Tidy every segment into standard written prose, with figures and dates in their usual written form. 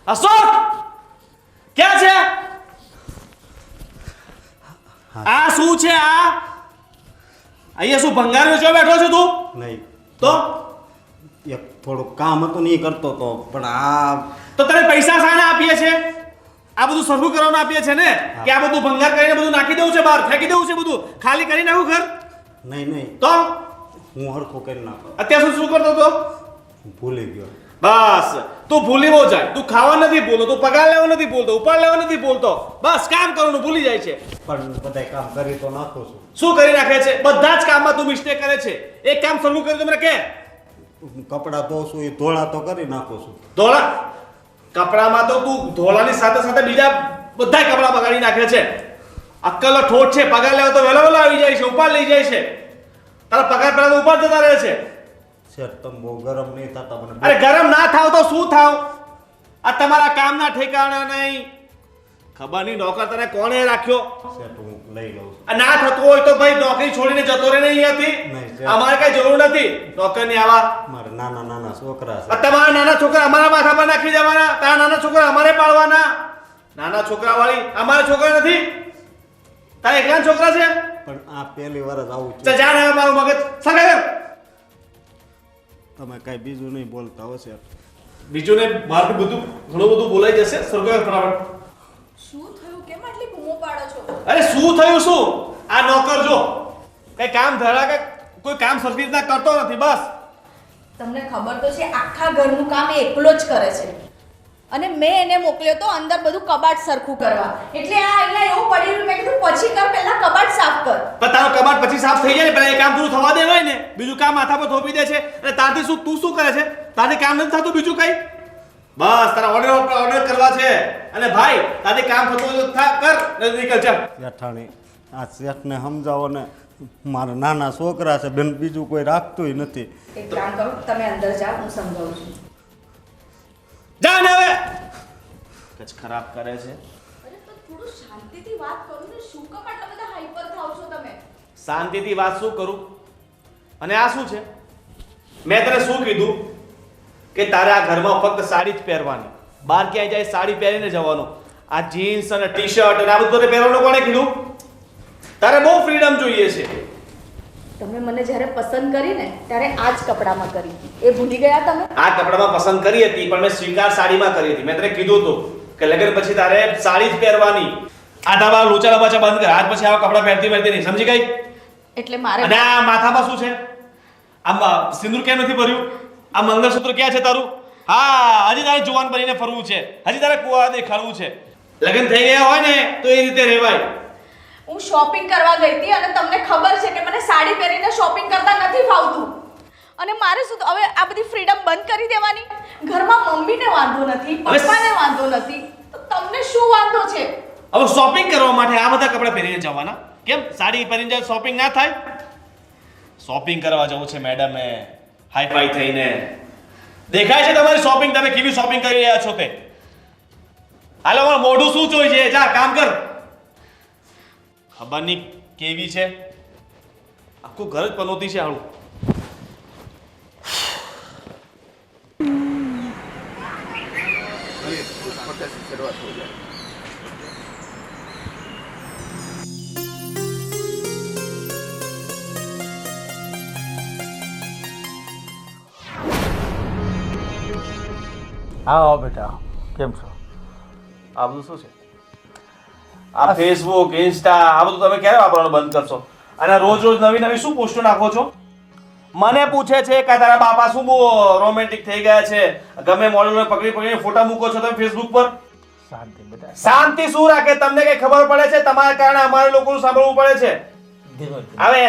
અશોક ક્યાં છે? આ શું છે? આ અહીંયા શું ભંગાર વેચવા બેઠો છે તું? નહીં તો એક થોડું કામ હતું નહીં કરતો તો, પણ આ તો તને પૈસા શાના આપીએ છે? આ બધું સરખું કરવાનું આપીએ છે ને કે આ બધું ભંગાર કરીને બધું નાખી દેવું છે, બહાર ફેંકી દેવું છે, બધું ખાલી કરી નાખું ઘર? નહીં તો હું હરખું કરી નાખું. અત્યાર સુધી શું કરતો હતો? ભૂલી ગયો. બસ તું ભૂલી બહુ જાય. તું ખાવા નથી બોલતો, તું પગાર લેવા નથી બોલતો, ઉપાડ લેવા નથી બોલતો, બસ કામ કરવાનું ભૂલી જાય છે. પણ બધાય કામ કરી તો નાખું છું. શું કરી નાખે છે? બધા જ કામમાં તું મિસ્ટેક કરે છે. એક કામ સરખું કરી તમને કે કપડાં ધોઉં છું એ ધોળા તો કરી નાખું છું. ધોળા કપડામાં તો તું ધોળાની સાથે સાથે બીજા બધા કપડા બગાડી નાખે છે. અક્કલ ઠોઠ છે. પગાર લેવા તો વહેલો આવી જાય છે, ઉપાડ લઈ જાય છે. તારા પગાર પહેલા તો ઉપાડ જતા રહે છે. શેઠ તમે બહુ ગરમ નહીં થતા મને. અરે ગરમ ના થાવ તો શું થાવ? આ તમારા કામના ઠેકાણા નહીં. ખબર નહીં નોકર તને કોણે રાખ્યો? શેઠ હું લઈ લઉં છું. આ ના થતું હોય તો ભાઈ નોકરી છોડીને જતો રહે ને અહીંયાથી. નહીં, અમારે કઈ જરૂર નથી નોકરની આવા. મારે નાના નાના છોકરા આ છે. તમારા નાના છોકરા અમારા માથા પર નાખી દેવાના. તારા નાના છોકરા અમારે પાળવાના. નાના છોકરા વાળી અમારા છોકરા નથી. તારા એકલા છોકરા છે? પણ આ પહેલી વાર જ આવું તો છે. જા ને હવે મારું મગજ સગાઈ કર. તમે કઈ બીજું નહીં બોલતા હો શેઠ. બીજું ને મારું બધું ઘણું બધું બોલાઈ જશે. સરગો ફટાફટ. શું થયું? કેમ આટલી બૂમો પાડો છો? અરે શું થયું? શું આ નોકર જો કઈ કામ ધરા કે કોઈ કામ સરખી રીતના કરતો નથી. બસ તમને ખબર તો છે આખા ઘરનું કામ એ એકલો જ કરે છે. અને મેં એને મોકલ્યો તો અંદર બધું કબાટ સરખું કરવા. એટલે આ અહીંયા એવું પડી રહ્યું, મેં કીધું પછી કર, પહેલા કબાટ સાફ કર. પણ તારો કબાટ પછી સાફ થઈ જાય ને પહેલા એ કામ પૂરું થવા દેવાય ને. બીજું કામ માથા પર થોપી દે છે અને તારથી શું તું શું કરે છે? તારથી કામ નથી થતું બીજું કઈ? બસ તારા ઓર્ડર કરવા છે. અને ભાઈ તારથી કામ થતું હોય તો કર, નહીં નીકળ ચાલ. જેઠાણી આ શેઠને સમજાવો ને. મારા નાના છોકરા છે બેન, બીજું કોઈ રાખતુંય નથી. એક કામ કરો, તમે અંદર જાઓ, હું સમજાવું છું. જા ને હવે. કચ ખરાબ કરે છે. અરે તો થોડું શાંતિથી વાત કરો ને. શું કામ આટલા બધા હાઈપર થાવ છો તમે? શાંતિથી વાત શું કરું? અને આ શું છે? મેં તને શું કીધું કે તારે આ ઘરમાં ફક્ત સાડી જ પહેરવાની, બહાર ક્યાંય જાય સાડી પહેરીને જવાનું. આ જીન્સ અને ટી શર્ટ અને આ બધું પહેરવાનું કોણે કીધું? તારે બહુ ફ્રીડમ જોઈએ છે. તમે મને જ્યારે પસંદ કરી ને ત્યારે આ જ કપડામાં કરી. એ ભૂલી ગયા તમે? આ કપડામાં પસંદ કરી હતી પણ મેં સ્વીકાર સાડીમાં કરી હતી. મેં તને કીધું હતું કે લગ્ન પછી તારે સાડી જ પહેરવાની. આ તારા લોચા લબાચા બંધ કર. આજ પછી આવા કપડા પહેરતી નહીં. સમજી ગઈ? એટલે મારે અને આ માથામાં શું છે? આમ સિંદૂર કેમ નથી ભર્યું? આ મંગળસૂત્ર ક્યાં છે તારું? હા, હજી તારે જુવાન બનીને ફરવું છે. હજી તારે કુવા દેખાડવું છે. લગ્ન થઈ ગયા હોય ને તો એ રીતે રહેવાય. હું શોપિંગ કરવા ગઈ હતી અને તમને ખબર છે કે મને સાડી પહેરીને શોપિંગ કરતા નથી ફાવતું. અને મારે શું હવે આ બધી ફ્રીડમ બંધ કરી દેવાની? ઘરમાં મમ્મીને વાંધો નથી, પપ્પાને વાંધો નથી, તો તમને શું વાંધો છે? હવે શોપિંગ કરવા માટે આ બધા કપડા પહેરીને જવાના? કેમ સાડી પહેરીને જાય શોપિંગ ના થાય? શોપિંગ કરવા જવું છે મેડમે, હાઈફાઈ થઈને. દેખાય છે તમારી શોપિંગ? તમે કેવી શોપિંગ કરી રહ્યા છો તે? હાલો મારું મોઢું શું જોઈ છે? જા કામ કર. ખબર નહીં કેવી છે, આખું ઘર જ પનોતી છે હાલું. હા બેટા, કેમ છો? આ બધું શું છે? આ ફેસબુક, ઇન્સ્ટા આ બધું તમે ક્યારે વાપરવાનું બંધ કરશો? અને રોજ રોજ નવી નવી શું પોસ્ટો નાખો છો? મને પૂછે છે કે તારા બાપા શું બહુ રોમેન્ટિક થઈ ગયા છે, ગમે મોડેલને પકડી પકડીને ફોટા મૂકો છો તમે ફેસબુક પર. શાંતિ બેટા, શાંતિ શું રાખે? તમને કઈ ખબર પડે છે? તમારા કારણે અમારે લોકોનું સાંભળવું પડે છે. હવે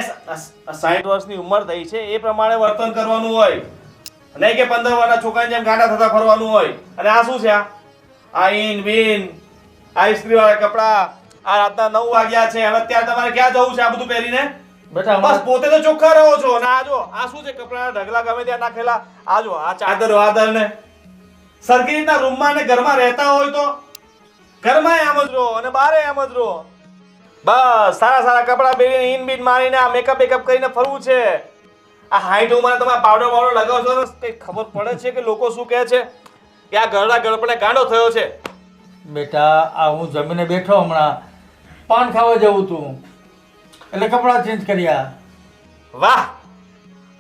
60 વર્ષની ઉંમર થઈ છે એ પ્રમાણે વર્તન કરવાનું હોય, નહીં કે 15 વર્ષના છોકરાની જેમ ગાંડા થતા ફરવાનું હોય. અને આ શું છે? આ ઇન બિન, આ ઇસ્ત્રી વાળા કપડા, આ રાતના 9 વાગ્યા છે, હવે અત્યારે તમારે ક્યાં જવું છે આ બધું પહેરીને? બેટા બસ પોતે તો ચોખ્ખા રહો છો. અને આ જો આ શું છે? કપડાના ઢગલા ગમે ત્યાં નાખેલા. આ જો આ ચાદર વાદર ને સરખી રીતના રૂમમાં ને ઘરમાં રહેતા હોય તો ઘરમાં એમ જ રહો અને બહાર એમ જ રહો. બસ સારા સારા કપડા પહેરીને ઇન બિન મારીને આ મેકઅપ કરીને ફરવું છે. આ હાઈટ ઉંમરે તમે પાવડર લગાવો છો તો કઈ ખબર પડે છે કે લોકો શું કહે છે? કે આ ઘરડા ગળપણે ગાંડો થયો છે? બેટા આ હું જમીને બેઠો હમણાં પાન ખાવા જવું તું એટલે કપડાં ચેન્જ કર્યા. વાહ,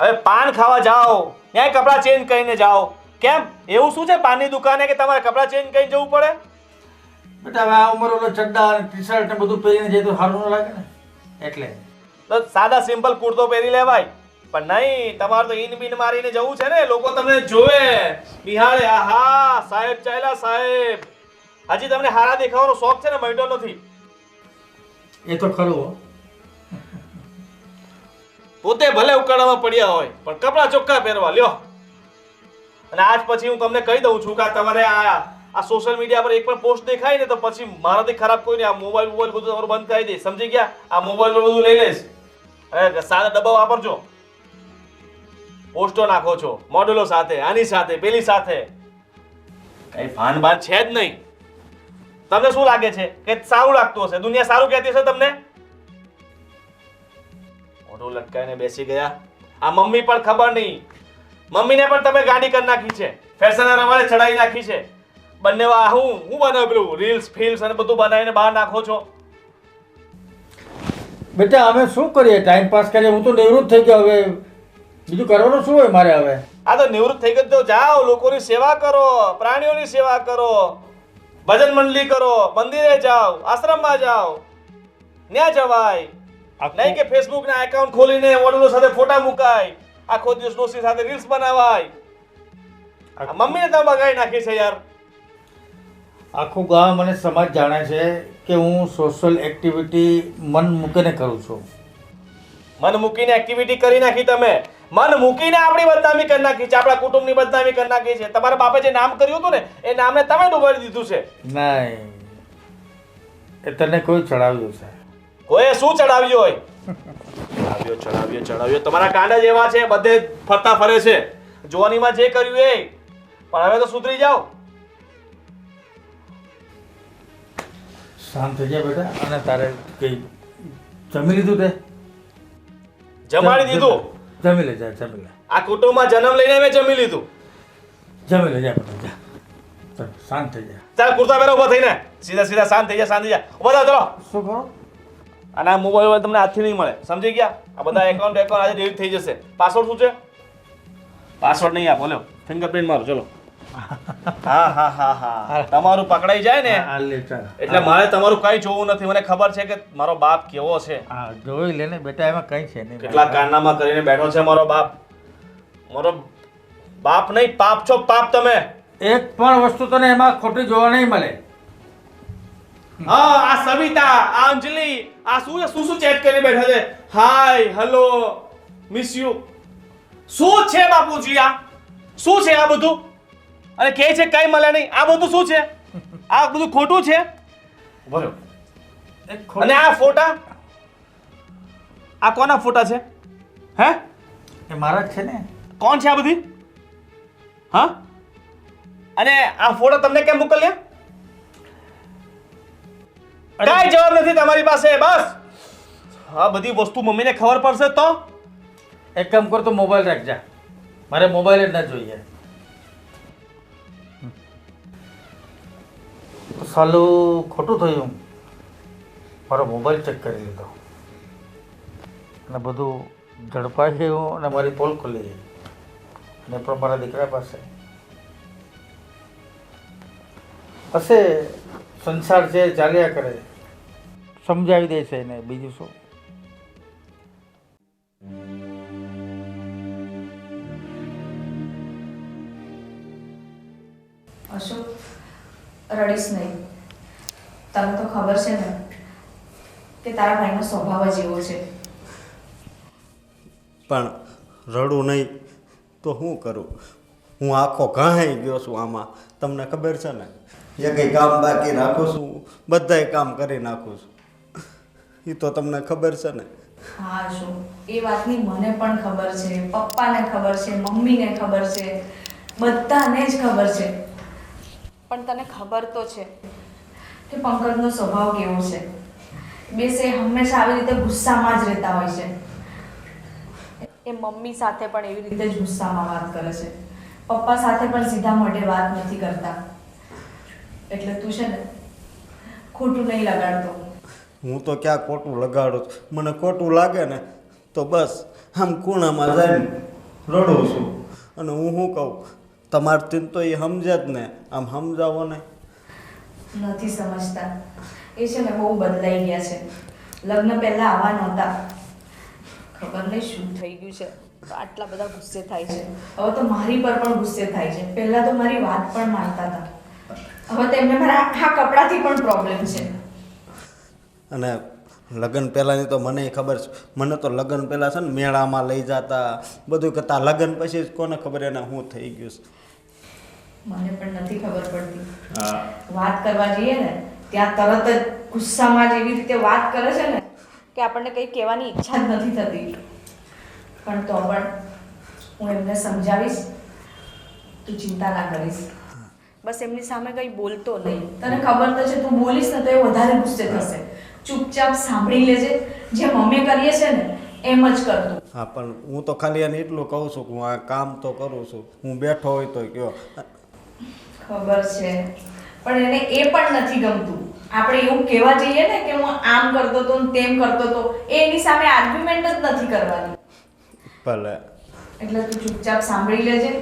હવે પાન ખાવા જાઓ ત્યાં કપડાં ચેન્જ કરીને જાઓ. કેમ, એવું શું છે પાનની દુકાને કે તમારે કપડાં ચેન્જ કરીને જવું પડે? બેટા હવે આ ઉંમર ઓલો ચડ્ડા અને ટી શર્ટ ને બધું પહેરીને જાય તો સારું ન લાગે ને એટલે. તો સાદા સિમ્પલ કુર્તો પહેરી લેવાય. પણ નહીં, તમારે તો ઈન બીન મારીને જવું છે ને, લોકો તમને જોવે, નિહાળે, આહા સાહેબ ચાલ્યા સાહેબ. હજી તમને હારા દેખાવાનો શોખ છે ને, મટ્યો નથી. એ તો ખરું હો. પોતે ભલે ઉકાળામાં પડ્યા હોય પણ કપડાં ચોખ્ખા પહેરવા લ્યો. અને આજ પછી હું તમને કહી દઉં છું કે તમારે આ સોશિયલ મીડિયા પર એક પણ પોસ્ટ દેખાય ને તો પછી મારાથી ખરાબ કોઈ નહીં. આ મોબાઈલ બધું તમારું બંધ કરી દઈશ, સમજી ગયા? આ મોબાઈલ બધું લઈ લઈશ અને સાદા ડબ્બા વાપરજો. પોસ્ટો નાખો છો મોડેલો સાથે, આની સાથે, પેલી સાથે, કઈ ભાન ભાન છે જ નહીં. તમને શું લાગે છે કે સારું લાગતું હશે? દુનિયા સારું કહેતી હશે તમને? મોઢું લટકાઈને બેસી ગયા. આ મમ્મી પણ ખબર નહીં, મમ્મીને પણ તમે ગાંડી કરી નાખી છે, ફેશનના રવાડે ચડાવી નાખી છે. બંને હું બનાવ્યું પેલું રીલ્સ ફિલ્સ અને બધું બનાવીને બહાર નાખો છો. બેટા અમે શું કરીએ, ટાઈમ પાસ કરીએ. હું તો નિવૃત્ત થઈ ગયો, હવે બીજું કરવાનું શું હોય મારે હવે? આ તો નિવૃત્ત થઈ ગયો તો જાઓ, લોકોની સેવા કરો, પ્રાણીઓની સેવા કરો, ભજન મંડળી કરો, મંદિરે જાઓ, આશ્રમમાં જાઓ, ત્યાં જવાય. નહીં કે ફેસબુક ના એકાઉન્ટ ખોલીને વડીલો સાથે ફોટા મુકાય, આખો દિવસ ડોસી સાથે રીલ્સ બનાવાય. મમ્મીને તમે બગાડી નાખી છે યાર. આખું ગામ અને સમાજ જાણે છે કે હું સોશિયલ એક્ટિવિટી મન મૂકીને કરું છું. મન મૂકીને એક્ટિવિટી કરી નાખી તમે. મન મૂકીને આપણી બદનામી કરી નાખી છે, આપણા કુટુંબની બદનામી કરી નાખી છે. તમારા બાપે જે નામ કર્યું હતું ને એ નામને તમે ડૂબાડી દીધું છે. નહીં, એ તને કોઈ ચડાવ્યું છે. કોઈ શું ચડાવ્યું હોય? ચડાવ્યો તમારા કાંડા જ એવા છે, બધે ફરતા ફરે છે. જોવાનીમાં જે કર્યું એ. પણ હવે તો સુધરી જાઓ. શાંત થઈ જાય બેટા. અને તારે કઈ જમી લીધું તે? જમાડી દીધું. જમી લે, જા જમી લે. આ કુટુંબમાં જન્મ લઈને મેં જમી લીધું. જમી લે, જા બેટા જા. ચાલ, શાંત થઈ જા. ચાલ કુર્તા પહેરો, ઉભા થઈને સીધા શાંત થઈ જા, શાંત થઈ જા. ઉભા થાઓ, ચલો. શું કરો? અને આ મોબાઈલ તમને હાથથી નહીં મળે, સમજી ગયા? આ બધા એકાઉન્ટ આજે ડિલીટ થઈ જશે. પાસવર્ડ શું છે? પાસવર્ડ નહીં આપો, લ્યો ફિંગરપ્રિન્ટ મારો, ચલો. હા તમારું પકડાઈ જાય ને આ લે ચાલ. એટલે મારે તમારું કઈ જોવું નથી. મને ખબર છે કે મારો બાપ કેવો છે. હા જોઈ લે ને બેટા, એમાં કઈ છે નહીં. કેટલા કારનામા કરીને બેઠો છે મારો બાપ. મારો બાપ નહીં, પાપ છો, પાપ તમે. એક પણ વસ્તુ તને એમાં ખોટી જોવા નહીં મળે. હા, આ સવિતા, આ અંજલિ, આ શું ચેટ કરીને બેઠા છે. હાય, હેલો, મિસ યુ. શું છે બાપુજી આ? શું છે આ બધું? અને કહે છે કઈ મળે નહીં. આ બધું શું છે? આ બધું ખોટું છે. બોલો. અને આ ફોટા, આ કોના ફોટા છે? હે, એ મારા જ છે ને. કોણ છે આ બધી? હા, અને આ ફોટા તમને કેમ મોકલ્યા? કઈ જવાબ નથી તમારી પાસે. બસ આ બધી વસ્તુ મમ્મીને ખબર પડશે તો? એક કામ કર, તો મોબાઈલ રાખજા. મારે મોબાઈલ જ ના જોઈએ. સાલું ખોટું થયું. મારો મોબાઈલ ચેક કરી લીધો અને બધું ઝડપાઈ ગયું અને મારી પોલ ખુલી ગઈ. અને પણ મારા દીકરા પાસે હશે, સંસાર છે, ચાલ્યા કરે. સમજાવી દે છે એને, બીજું શું. અશોક, રડીશ નહીં. તને તો ખબર છે ને કે તારા ભાઈનો સ્વભાવ જ એવો છે. પણ રડું નહીં તો શું કરું? હું આખો ઘાઈ ગયો છું આમાં. તમને ખબર છે ને, એ કંઈ કામ બાકી રાખું છું, બધાય કામ કરી નાખું છું. એ તો તમને ખબર છે ને. હા અશોક, એ વાતની મને પણ ખબર છે, પપ્પાને ખબર છે, મમ્મીને ખબર છે, બધાને જ ખબર છે. પણ તને ખબર તો છે કે પંકજનો સ્વભાવ કેવો છે. બેસે હંમેશા આવી રીતે ગુસ્સામાં જ રહેતા હોય છે. એ મમ્મી સાથે પણ એવી રીતે જ ગુસ્સામાં વાત કરે છે. પપ્પા સાથે પણ સીધા મોઢે વાત નથી કરતા. એટલે તું છે ને ખોટું નહીં લગાડતો. હું તો ક્યાં ખોટું લગાડું છું. મને ખોટું લાગે ને તો બસ આમ ખૂણામાં જઈને રડું છું. અને હું શું કહું, તમારથી તો એ સમજે જ ને, આમ સમજાવો ને. નથી સમજતા. એ છે ને બહુ બદલાઈ ગયા છે. લગ્ન પહેલા આવા નહોતા. ખબર નહીં શું થઈ ગયું છે, તો આટલા બધા ગુસ્સે થાય છે. હવે તો મારી પર પણ ગુસ્સે થાય છે. પહેલા તો મારી વાત પણ માનતા હતા. હવે તેમને મારા આખા કપડાથી પણ પ્રોબ્લેમ છે. અને લગ્ન પહેલાંની તો મને ખબર છે. મને તો લગ્ન પહેલાં છે ને મેળામાં લઈ જતા, બધું કરતા. લગ્ન પછી જ કોને ખબર એને શું થઈ ગયું છે. મને પણ નથી ખબર પડતી. હા, વાત કરવા જઈએ ને ત્યાં તરત જ ગુસ્સામાં જ એવી રીતે વાત કરે છે ને કે આપણને કંઈ કહેવાની ઈચ્છા જ નથી થતી. પણ તો પણ હું એમને સમજાવીશ, તું ચિંતા ના કરીશ. બસ એમની સામે કંઈ બોલતો નહીં. તને ખબર તો છે, તું બોલીશ ને તો એ વધારે ગુસ્સે થશે. ચૂપચાપ સાંભળી લેજે. જે મમ્મી કરીએ છે ને એમ જ કરતું. હા, પણ હું તો ખાલી એને એટલું કહું છું કે હું આ કામ તો કરું છું. હું બેઠો હોય તો કયો. ખબર છે, પણ એને એ પણ નથી ગમતું. આપણે એવું કહેવા જઈએ ને કે હું આમ કરતો હતો ને તેમ કરતો હતો, એ એની સામે આર્ગ્યુમેન્ટ જ નથી કરવાની. ભલે. એટલે તું ચૂપચાપ સાંભળી લેજે.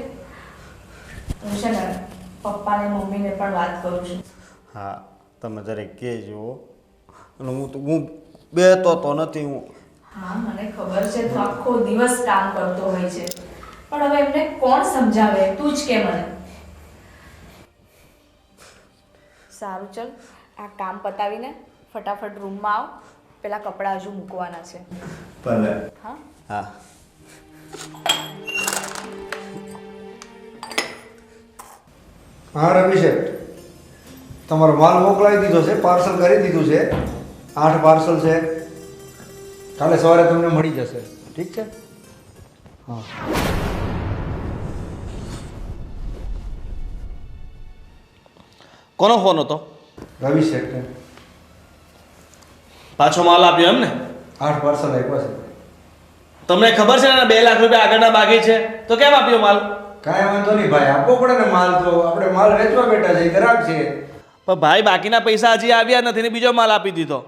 હું છે ને પપ્પાને મમ્મીને પણ વાત કરું છું. હા, તમે જરીક કહેજો. અને હું બેતો તો નથી. હું હા, મને ખબર છે તું આખો દિવસ કામ કરતો હોય છે, પણ હવે એમને કોણ સમજાવે? તું જ કે મને. સારું, ચલ આ કામ પતાવીને ફટાફટ રૂમમાં આવ. પેલા કપડાં હજુ મૂકવાના છે. ભલે. હા. હા. હા રવિ શેઠ, તમારો માલ મોકલાવી દીધો છે, પાર્સલ કરી દીધું છે. 8 પાર્સલ છે. કાલે સવારે તમને મળી જશે. ઠીક છે? હા. કોનો ફોન હતો? રવિ શેઠ, પાછો માલ આપ્યો એમ ને? 8 પાર્સલ આપ્યા છે. તમને ખબર છે ને 2 લાખ રૂપિયા આગળના બાકી છે, તો કેમ આપ્યો માલ? કાંઈ વાંધો નહીં ભાઈ, આપવો પડે ને માલ. તો આપણે માલ વેચવા બેઠા છે, ગ્રાહક છે. પણ ભાઈ બાકીના પૈસા હજી આવ્યા નથી ને બીજો માલ આપી દીધો.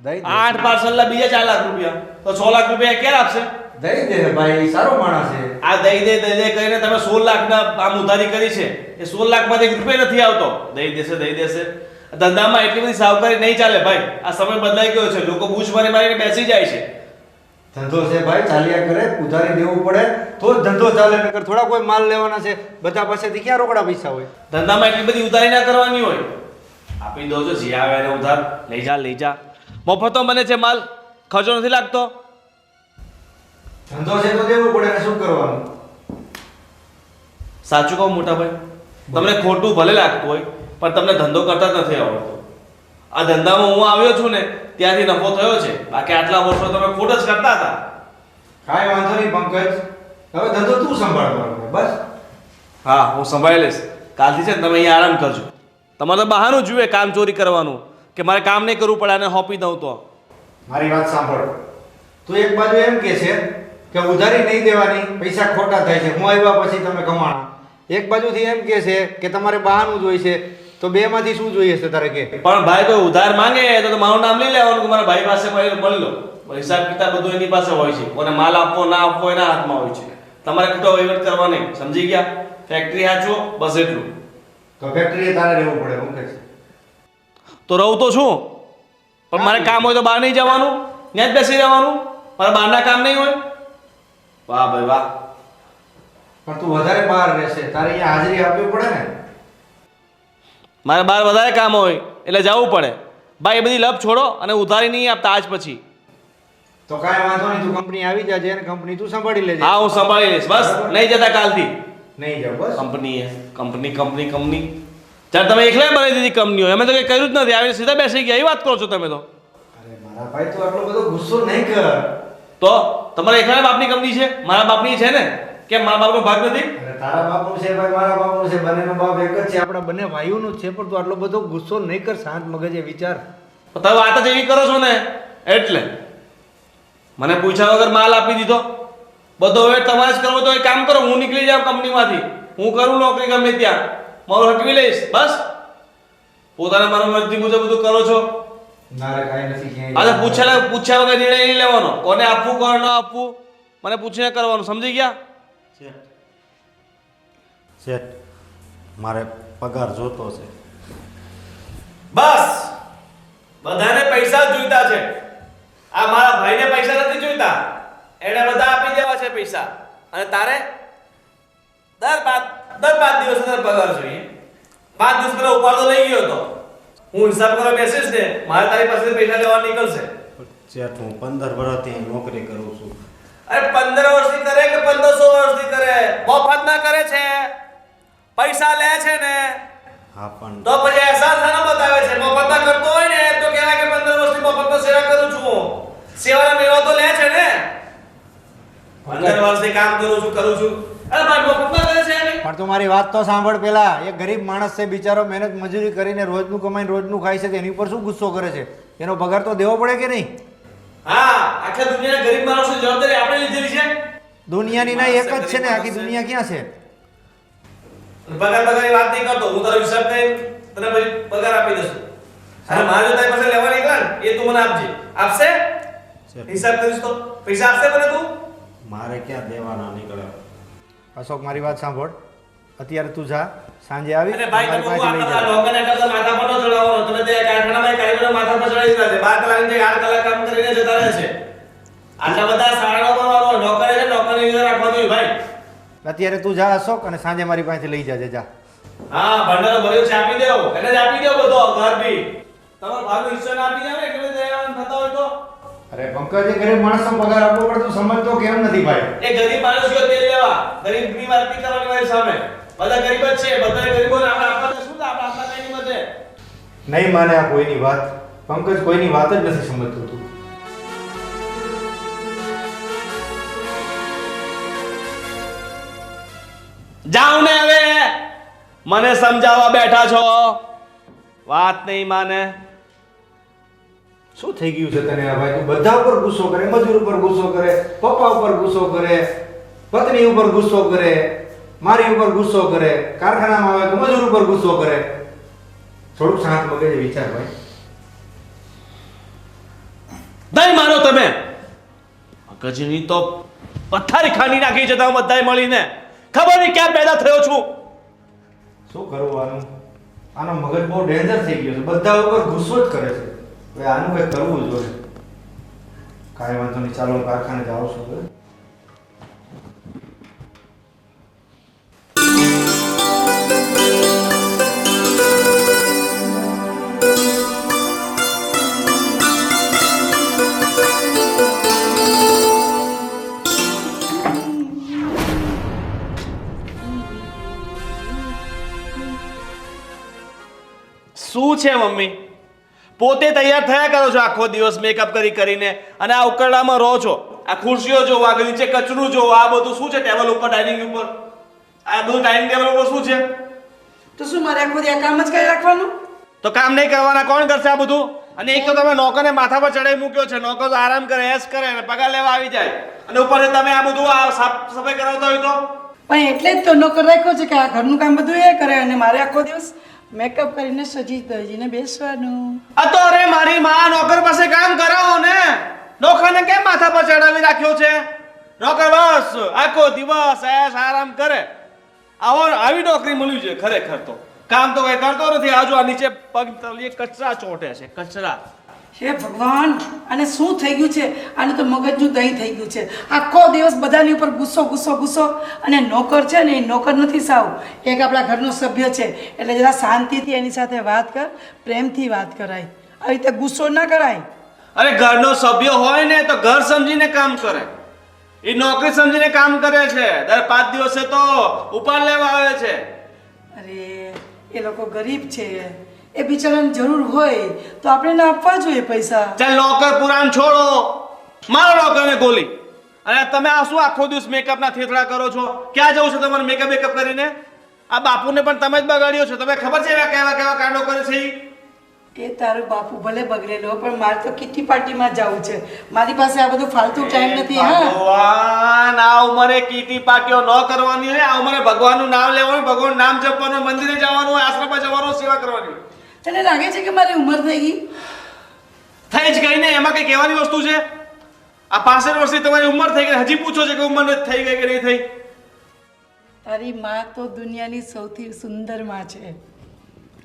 દઈ દે. 8 પાર્સલના બીજા 4 લાખ રૂપિયા, તો 6 લાખ રૂપિયા ક્યારે આપશે? દઈ દે ભાઈ, સારો માણસ છે. આ દઈ દે કરીને તમે 16 લાખના આમ ઉધારી કરી છે. એ 16 લાખમાંથી 1 રૂપિયા નથી આવતો. દઈ દેશે. ધંધામાં એટલી બધી સાવકારી નહીં ચાલે ભાઈ. આ સમય બદલાઈ ગયો છે. લોકો બૂચ મારીને બેસી જાય છે. ધંધો છે ભાઈ, ચાલ્યા કરે. ઉધારી દેવું પડે તો જ ધંધો ચાલે. નકર થોડા કોઈ માલ લેવાના છે, બધા પાસેથી ક્યાં રોકડા પૈસા હોય? ધંધામાં એટલી બધી ઉધારી ના કરવાની હોય. આપી દો છો, જે આવે એને ઉધાર. લઈ જા. મફતો બને છે માલ, ખર્ચો નથી લાગતો. ધંધો છે તો દેવું પડે ને, શું કરવાનું? સાચું કહું મોટા ભાઈ, તમને ખોટું ભલે લાગતું હોય પણ તમને ધંધો કરતા જ નથી આવડતો. આ ધંધામાં હું આવ્યો છું ને ત્યાંથી નફો થયો છે. બાકી આટલા વર્ષો તમે ખોટ જ કરતા હતા. કાંઈ વાંધો નહીં પંકજ, હવે ધંધો તું સંભાળવાનો બસ. હા, હું સંભાળી લઈશ. કાલથી છે ને તમે અહીંયા આરામ કરજો. તમારે તો બહાનું જોઈએ કામ ચોરી કરવાનું, કે મારે કામ નહીં કરવું પડે અને હોપી દઉં તો. મારી વાત સાંભળ. તું એક બાજુ એમ કે છે કે ઉધારી નહીં દેવાની, પૈસા ખોટા થાય છે, હું આવ્યા પછી તમે કમાણા. એક બાજુથી એમ કે છે કે તમારે બહાનું જોઈએ છે, તો બેમાંથી શું જોઈએ છે તારે કે? પણ ભાઈ કોઈ ઉધાર માંગે તો મારું નામ લઈ લેવાનું કે મારા ભાઈ પાસે મળી લો. હિસાબ કિતાબ બધું એની પાસે હોય છે. કોને માલ આપવો ના આપવો એના હાથમાં હોય છે. તમારે ખોટો વહીવટ કરવા નહીં. સમજી ગયા? ફેક્ટરી હાચવો, બસ એટલું. તો ફેક્ટરીએ તારે રહેવું પડે. હું કે છે તો રહું તો છું, પણ મારે કામ હોય તો બહાર નહીં જવાનું, ત્યાં જ બેસી રહેવાનું. મારે બહારના કામ નહીં હોય. વાહ ભાઈ વાહ. પણ તું વધારે બહાર રહેશે, તારે અહીંયા હાજરી આપવી પડે ને. મારે બહાર વધારે કામ હોય એટલે જવું પડે. ભાઈ એ બધી લપ છોડો અને ઉધારી નહીં આપતા આજ પછી. તો કાંઈ વાંધો નહીં, તું કંપની આવી જાજે અને કંપની તું સંભાળી લેજે. હા, હું સંભાળી લઈશ. બસ નહીં જતા કાલથી. નહીં જાવ બસ. કંપની ચાલ તમે એકલા બનાવી દીધી કંપનીઓ. અમે તો કંઈ કર્યું જ નથી. આવીને સીધા બેસી ગયા. એ વાત કરો છો તમે તો. અરે મારા ભાઈ, તું આટલો બધો ગુસ્સો નહીં કર. તો તમારા એકલા બાપની કંપની છે, મારા બાપની છે ને? કેમ મારા બાપનો ભાગ નથી? અરે તારા બાપનું છે ભાઈ, મારા બાપનું છે, બંનેનો બાપ એક જ છે. આપણા બંને ભાઈઓનું જ છે. પણ તું આટલો બધો ગુસ્સો નહીં કર, શાંત મગજે વિચાર. તમે વાત જ એવી કરો છો ને એટલે મને પૂછ્યા વગર માલ આપી દીધો. બધો હવે તમારે જ કરવો તો એક કામ કરો, હું નીકળી જાઉં કંપનીમાંથી. હું કરું નોકરી ગમે ત્યાં મારું હટવી લઈશ બસ. પોતાના મારા મરજી મુજબ બધું કરો છો. ના રે કાંઈ નથી ક્યાંય. આ તો પૂછ્યા વગર નિર્ણય નહીં લેવાનો. કોને આપવું કોને ન આપવું મને પૂછીને કરવાનું, સમજી ગયા? શેઠ મારે પગાર જોતો છે. બસ બધાને પૈસા જ જોઈતા છે. આ મારા ભાઈને પૈસા નથી જોઈતા, એને બધા આપી દેવા છે પૈસા. અને તારે દર 5 દિવસે તારે પગાર જોઈએ. 5 દિવસ પહેલા ઉપાડતો લઈ ગયો હતો. હું હિસાબ કરવા બેસીશ ને મારે તારી પાસે પૈસા લેવા નીકળશે. શેઠ હું 15 વર્ષથી અહીં નોકરી કરું છું. અરે 15 વર્ષથી કરે કે 1500 વર્ષથી કરે, મફત ના કરે છે, પૈસા લે છે ને. હા પણ તો પછી અહેસાસ ના બતાવે છે. મફત ના કરતો હોય ને તો કહેવાય કે 15 વર્ષથી મફતમાં સેવા કરું છું હું. સેવાના મેવા તો લે છે ને. 15 વર્ષથી કામ કરું છું. અરે ભાઈ મફતમાં કરે છે ને. પણ તું મારી વાત તો સાંભળ પેલા. એક ગરીબ માણસ છે બિચારો, મહેનત મજૂરી કરીને રોજનું કમાઈને રોજનું ખાય છે, તેની ઉપર શું ગુસ્સો કરે છે? એનો પગાર તો દેવો પડે કે નહીં? હા, આખા દુનિયાના ગરીબ માણસોની જવાબદારી આપણે લીધેલી છે. દુનિયાની ના એક જ છે ને, આખી દુનિયા ક્યાં છે? પગારની વાત નહીં કરતો. હું તારો હિસાબ કરીને તને પછી પગાર આપી દઈશું. અને મારે જો તારી પાસે લેવા નીકળે ને એ તું મને આપજે. આપશે? હિસાબ કરીશ તો પૈસા આપશે મને તું? મારે ક્યાં દેવાના નીકળે. અશોક મારી વાત સાંભળ. અત્યારે તું જા, સાંજે આવી અરે ભાઈ મારી તમે પાસે લઈ આ જા. લોકોને કરતા માથા પર ન ચડાવવાનો. તમે તે કારખાનામાં કારીગરો માથા પર ચડાવી દીધા છે. 12 કલાકની જગ્યાએ 8 કલાક કામ કરીને જતા રહે છે. આટલા બધા સારણો કરવાનો નોકરે છે, નોકરની રીતે રાખવાનું હોય ભાઈ. અત્યારે તું જા અશોક, અને સાંજે મારી પાસે લઈ જાજે. જા. હા, ભંડારો ભર્યો છે, આપી દેવો. એને જ આપી દેવો બધો ઘર બી. તમારો ભાગનો હિસ્સો ના આપી દેવો ને એટલે દેવાના થતા હોય તો. અરે પંકજ, એ ગરીબ માણસનો પગાર આપવો પડે, તું સમજતો કેમ નથી ભાઈ? એ ગરીબ માણસ ગયો તેલ લેવા. ગરીબની વાત નહીં કરવાની મારી સામે. બધા ગરીબ જ છે. બધા ગરીબોને આપણે આપવા શું આપણે આપવા કઈ નહીં બધે. નહીં માને આ કોઈની વાત. પંકજ કોઈની વાત જ નથી સમજતો તું. જાઓ ને હવે. મને સમજાવવા બેઠા છો, વાત નહીં માને. શું થઈ ગયું છે તને આ ભાઈ? તું બધા ઉપર ગુસ્સો કરે, મજૂર ઉપર ગુસ્સો કરે, પપ્પા ઉપર ગુસ્સો કરે, પત્ની ઉપર ગુસ્સો કરે, મારી ઉપર ગુસ્સો કરે, કારખાનામાં આવે તો મજૂર ઉપર ગુસ્સો કરે. થોડુંક શાંત મગજે વિચાર ભાઈ. નહીં માનો તમે. મગજની તો પથ્થારી ખાની નાખી છે તમે બધાએ મળીને. ખબર નહીં ક્યાં પેદા થયો છું. શું કરવું આનું? આનો મગજ બહુ ડેન્જર થઈ ગયો છે, બધા ઉપર ગુસ્સો જ કરે છે. હવે આનું કંઈક કરવું જોઈએ. કાંઈ વાંધો નહીં, ચાલો કારખાને જાઉં છું હવે. શું છે મમ્મી? પોતે તૈયાર થયા કરો છો આખો દિવસ મેકઅપ કરીને અને આ ઉકરડામાં રહો છો. આ ખુરશીઓ જોવો, આ નીચે કચરું જોવો, આ બધું શું છે ટેબલ ઉપર, ડાઇનિંગ ઉપર? આ બધું ડાઇનિંગ ટેબલ ઉપર શું છે? તો શું મારે આખો દી આ કામ જ કરી રાખવાનું? તો કામ નહીં કરવાના, કોણ કરશે આ બધું? અને એક તો તમે નોકરને માથા પર ચડાવી મૂક્યો છે. નોકર તો આરામ કરે, એશ કરે અને પગાર લેવા આવી જાય, અને ઉપરથી તમે આ બધું આ સાફ સફાઈ કરાવતા હોય તો? પણ એટલે જ તો નોકર રાખ્યો છે કે આ ઘરનું કામ બધું એ કરે અને મારે આખો દિવસ મેકઅપ કરીને સજી ધજીને બેસવાનું. આ તો અરે મારી માં, નોકર પાસે કામ કરાવો ને. નોકરને કેમ માથા પર ચડાવી રાખ્યો છે? નોકર બસ આખો દિવસ એશ આરામ કરે. આવી નોકરી મળવી જોઈએ ખરેખર. તો કામ તો કઈ કરતો નથી. આજુ આ નીચે પગ તળિયે કચરા ચોટે છે, કચરા. હે ભગવાન, આને શું થઈ ગયું છે? આને તો મગજનું દહીં થઈ ગયું છે. આખો દિવસ બધાની ઉપર ગુસ્સો ગુસ્સો ગુસ્સો. અને નોકર છે ને એ નોકર નથી સાવ, એક આપણા ઘરનો સભ્ય છે. એટલે જરા શાંતિથી એની સાથે વાત કર, પ્રેમથી વાત કરાય. આવી રીતે ગુસ્સો ના કરાય. અરે ઘરનો સભ્ય હોય ને તો ઘર સમજીને કામ કરે. એ નોકરી સમજીને કામ કરે છે. દર 5 દિવસે તો ઉપાડ લેવા આવે છે. અરે એ લોકો ગરીબ છે, એ બિચારાને જરૂર હોય તો આપણે એને આપવા જોઈએ પૈસા. ચાલ નોકર પુરાણ છોડો, મારો નોકરને ગોલી. અને તમે આ શું આખો દિવસ મેકઅપ ના થેથડા કરો છો? ક્યાં જવું છે તમારે મેકઅપ કરીને? આ બાપુને પણ તમે જ બગાડ્યો છો. તમે ખબર છે એવા કેવા કેવા કાંડો કરે છે ઈ? એ તારો બાપુ ભલે બગડેલો પણ મારે તો કિટી પાર્ટીમાં જવું છે. મારી પાસે આ બધું ફાલતુ ટાઈમ નથી. હા, ભગવાન, આ ઉંમરે કીટી પાર્ટીઓ ન કરવાની હોય. આ ઉંમરે ભગવાનનું નામ લેવાનું, ભગવાનનું નામ જપવાનું, મંદિરે જવાનું હોય, આશ્રમમાં જવાનું, સેવા કરવાની હોય. તને લાગે છે કે મારી ઉંમર થઈ ગઈ? થઈ જ ગઈ ને, એમાં કઈ કહેવાની વસ્તુ છે? આ 65 વર્ષની તમારી ઉંમર થઈ ગઈ, હજી પૂછો છો કે ઉંમર થઈ ગઈ કે નહીં થઈ? તારી માં તો દુનિયાની સૌથી સુંદર માં છે.